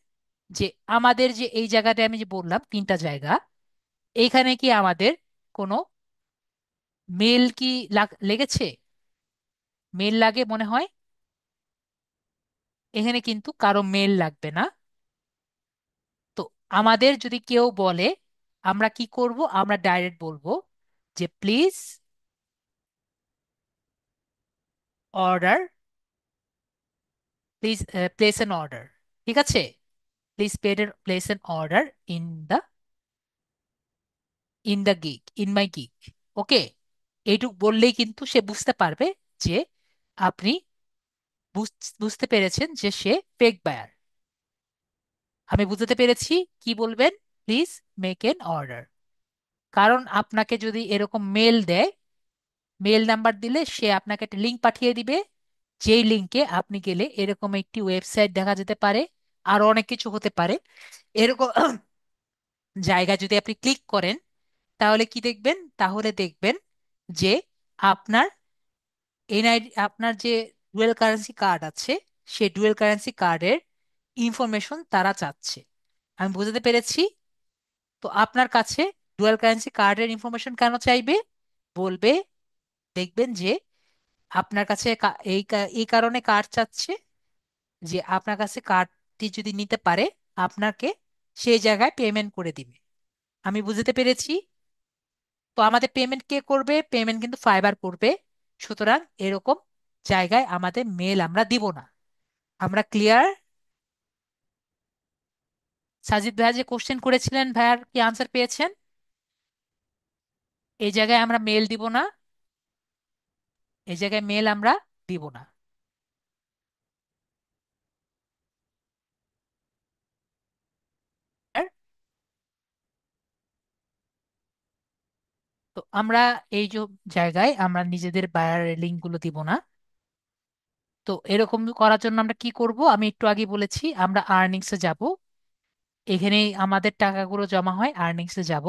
যে আমাদের যে এই জায়গাটা আমি যে বললাম তিনটা জায়গা, এইখানে কি আমাদের কোনো মেল কি লেগেছে? মেল লাগে মনে হয়? এখানে কিন্তু কারো মেল লাগবে না। তো আমাদের যদি কেউ বলে, আমরা কি করব? আমরা ডাইরেক্ট বলবো যে please order, please place an order. ঠিক আছে? Please place an order in the gig, in my gig. Okay, এইটুক বললেই কিন্তু সে বুঝতে পারবে যে আপনি বুঝতে পেরেছেন যে সে ফেক বায়ার। আমি বুঝতে পেরেছি। কি বলবেন? Please make N order. কারণ আপনাকে যদি এরকম মেল দেয়, মেল নাম্বার দিলে সে আপনাকে একটা লিঙ্ক পাঠিয়ে দিবে। যেই লিঙ্কে আপনি গেলে এরকম একটি ওয়েবসাইট দেখা যেতে পারে, আর অনেক কিছু হতে পারে। এরকম জায়গা যদি আপনি ক্লিক করেন, তাহলে কি দেখবেন? তাহলে দেখবেন যে আপনার এনআইডি, আপনার যে ডুয়েল কারেন্সি কার্ড আছে, সেই ডুয়েল কারেন্সি কার্ডের ইনফরমেশন তারা চাচ্ছে। আমি বুঝতে পেরেছি। তো আপনার কাছে ডুয়াল কারেন্সি কার্ডের ইনফরমেশন কেন চাইবে? বলবে, দেখবেন যে আপনার কাছে এই কারণে কার্ড চাচ্ছে যে আপনার কাছে কার্ডটি যদি নিতে পারে আপনাকে সেই জায়গায় পেমেন্ট করে দিবে। আমি বুঝতে পেরেছি। তো আমাদের পেমেন্ট কে করবে? পেমেন্ট কিন্তু ফাইবার করবে। সুতরাং এরকম জায়গায় আমাদের মেল আমরা দিব না। আমরা ক্লিয়ার? সাজিদ ভাইয়া যে কোশ্চেন করেছিলেন, ভাইয়ার কি আনসার পেয়েছেন? এই জায়গায় আমরা মেল দিব না। এই জায়গায় মেল আমরা দিব না। আর তো আমরা এই যে জায়গায় আমরা নিজেদের বায়ারের লিঙ্ক গুলো দিব না। তো এরকম করার জন্য আমরা কি করব? আমি একটু আগে বলেছি, আমরা আর্নিংসে যাব। এখানে আমাদের টাকাগুলো জমা হয়, আর্নিংসে যাব।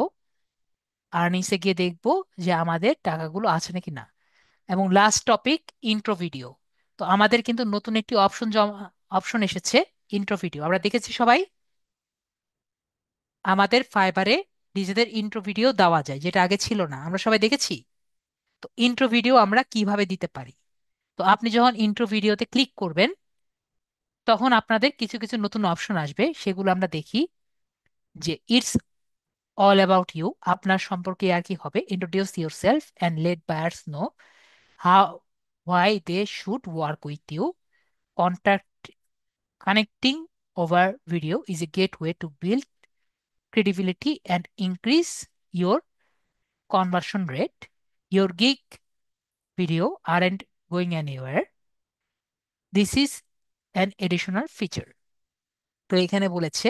আর্নিংসে গিয়ে দেখব যে আমাদের টাকাগুলো আছে নাকি না। এবং লাস্ট টপিক, ইন্ট্রো ভিডিও। তো আমাদের কিন্তু নতুন একটি অপশন এসেছে, ইন্ট্রো ভিডিও। আমরা দেখেছি সবাই, আমাদের ফাইবারে নিজেদের ইন্ট্রো ভিডিও দেওয়া যায়, যেটা আগে ছিল না। আমরা সবাই দেখেছি। তো ইন্ট্রো ভিডিও আমরা কিভাবে দিতে পারি? তো আপনি যখন ইন্ট্রো ভিডিওতে ক্লিক করবেন, তখন আপনাদের কিছু কিছু নতুন অপশন আসবে, সেগুলো আমরা দেখি। যে ইটস অল অ্যাবাউট ইউ, আপনার সম্পর্কে আর কি হবে। Introduce yourself and let buyers know how, why they should work with you. Contact, connecting over video is a gateway to build credibility and increase your conversion rate. Your gig video aren't going anywhere. This is an additional feature. তো এখানে বলেছে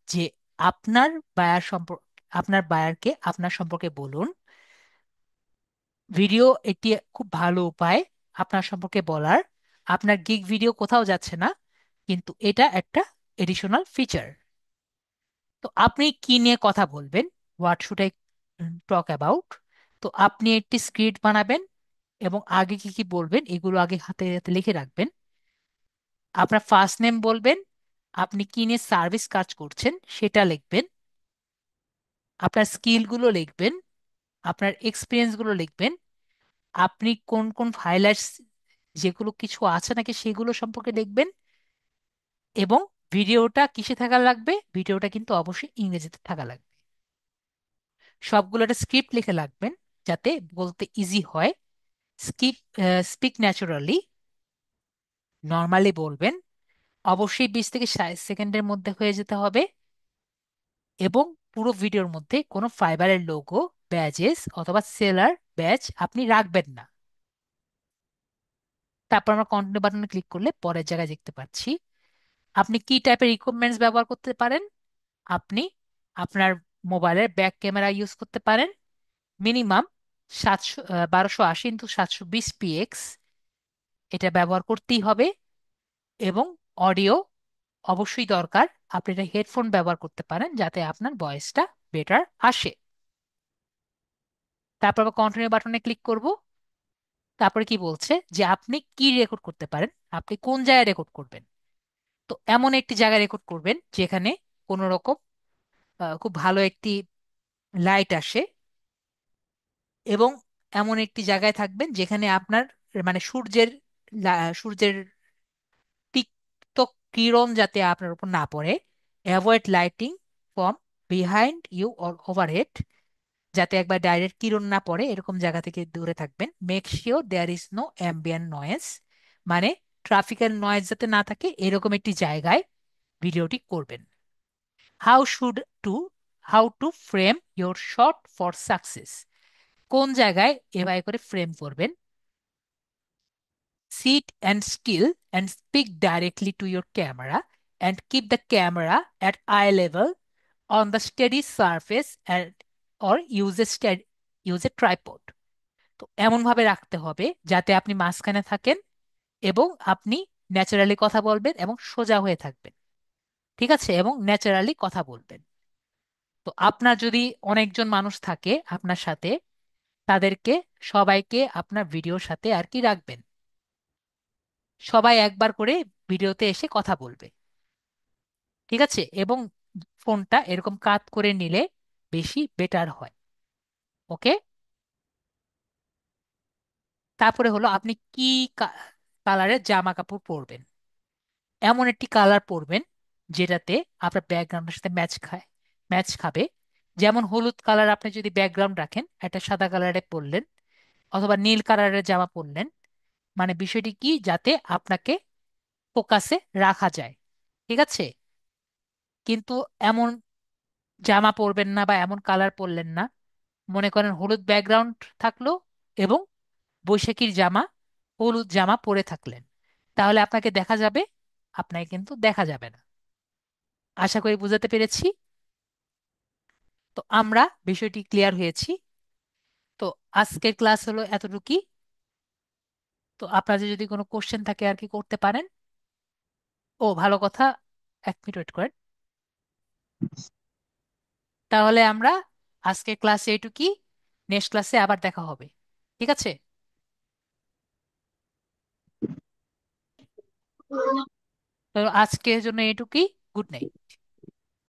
যে আপনার buyer সম্পর্ক, আপনার বায়ারকে আপনার সম্পর্কে বলুন। ভিডিও এটি খুব ভালো উপায় আপনার সম্পর্কে বলার। আপনার গিগ ভিডিও কোথাও যাচ্ছে না, কিন্তু এটা একটা এডিশনাল ফিচার। তো আপনি কি নিয়ে কথা বলবেন? What should I talk about? তো আপনি একটি স্ক্রিপ্ট বানাবেন এবং আগে কি কি বলবেন এগুলো আগে হাতে হাতে লিখে রাখবেন। আপনার ফার্স্ট নেম বলবেন, আপনি কি নিয়ে সার্ভিস কাজ করছেন সেটা লিখবেন, আপনার স্কিলগুলো লিখবেন, আপনার এক্সপিরিয়েন্সগুলো লিখবেন, আপনি কোন কোন হাইলাইটস যেগুলো কিছু আছে নাকি সেগুলো সম্পর্কে লিখবেন। এবং ভিডিওটা কিসে থাকা লাগবে? ভিডিওটা কিন্তু অবশ্যই ইংরেজিতে থাকা লাগবে। সবগুলো একটা স্ক্রিপ্ট লিখে রাখবেন যাতে বলতে ইজি হয়। স্কিপ, স্পিক ন্যাচুরালি, নর্মালি বলবেন। অবশ্যই 20 থেকে 60 সেকেন্ডের মধ্যে হয়ে যেতে হবে, এবং পুরো ভিডিওর মধ্যে কোনো ফাইবারের লোগো, ব্যাজেস অথবা সেলার ব্যাজ আপনি রাখবেন না। তারপর আমরা কন্টিনিউ বাটনে ক্লিক করলে পরের জায়গায় দেখতে পাচ্ছি আপনি কি টাইপের ইকুইপমেন্টস ব্যবহার করতে পারেন। আপনি আপনার মোবাইলের ব্যাক ক্যামেরা ইউজ করতে পারেন, মিনিমাম 1280x720 পিএক্স, এটা ব্যবহার করতেই হবে। এবং অডিও অবশ্যই দরকার। আপনি এটা হেডফোন ব্যবহার করতে পারেন যাতে আপনার ভয়েসটা বেটার আসে। তারপর আবার কন্টিনিউ বাটনে ক্লিক করব। তারপরে কি বলছে যে আপনি কি রেকর্ড করতে পারেন, আপনি কোন জায়গায় রেকর্ড করবেন। তো এমন একটি জায়গায় রেকর্ড করবেন যেখানে কোনো রকম খুব ভালো একটি লাইট আসে, এবং এমন একটি জায়গায় থাকবেন যেখানে আপনার মানে সূর্যের তিক্ত কিরণ যাতে আপনার উপর না পড়ে। Avoid lighting from behind you or overhead, যাতে একবার ডাইরেক্ট কিরণ না পড়ে এরকম জায়গা থেকে দূরে থাকবেন। Make sure there is no ambient noise, মানে ট্রাফিক্যাল নয়েজ যাতে না থাকে এরকম একটি জায়গায় ভিডিওটি করবেন। How should to how to frame your shot for success, কোন জায়গায় এভাবে করে ফ্রেম করবেন। Sit and still and speak directly to your camera and keep the camera at eye level on the steady surface, and or use a tripod. তো এমন ভাবে রাখতে হবে যাতে আপনি মাঝখানে থাকেন এবং আপনি ন্যাচারালি কথা বলবেন এবং সোজা হয়ে থাকবেন। ঠিক আছে, এবং ন্যাচারালি কথা বলবেন। তো আপনার যদি অনেকজন মানুষ থাকে আপনার সাথে, তাদেরকে সবাইকে আপনার ভিডিওর সাথে আর কি রাখবেন। সবাই একবার করে ভিডিওতে এসে কথা বলবে। ঠিক আছে, এবং ফোনটা এরকম কাত করে নিলে বেশি বেটার হয়। ওকে। তারপরে হলো আপনি কি কালারের জামা কাপড় পরবেন। এমন একটি কালার পরবেন যেটাতে আপনার ব্যাকগ্রাউন্ডের সাথে ম্যাচ খাবে। যেমন হলুদ কালার আপনি যদি ব্যাকগ্রাউন্ড রাখেন, একটা সাদা কালারে পরলেন অথবা নীল কালারের জামা পরলেন, মানে বিষয়টি কি যাতে আপনাকে ফোকাসে রাখা যায়। ঠিক আছে, কিন্তু এমন জামা পরবেন না বা এমন কালার পরলেন না, মনে করেন হলুদ ব্যাকগ্রাউন্ড থাকলো এবং বৈশাখীর জামা, হলুদ জামা পরে থাকলেন, তাহলে আপনাকে দেখা যাবে, আপনাকে কিন্তু দেখা যাবে না। আশা করি বুঝাতে পেরেছি। তো আমরা বিষয়টি ক্লিয়ার হয়েছি। তো আজকের ক্লাস হলো এতটুকুই। তো আপনাদের যদি কোনো কোশ্চেন থাকে আর কি করতে পারেন। ও ভালো কথা, 1 মিনিট ওয়েট করেন। তাহলে আমরা আজকের ক্লাসে এটুকুই, নেক্সট ক্লাসে আবার দেখা হবে। ঠিক আছে। তো আজকের জন্য এটুকুই। Good night.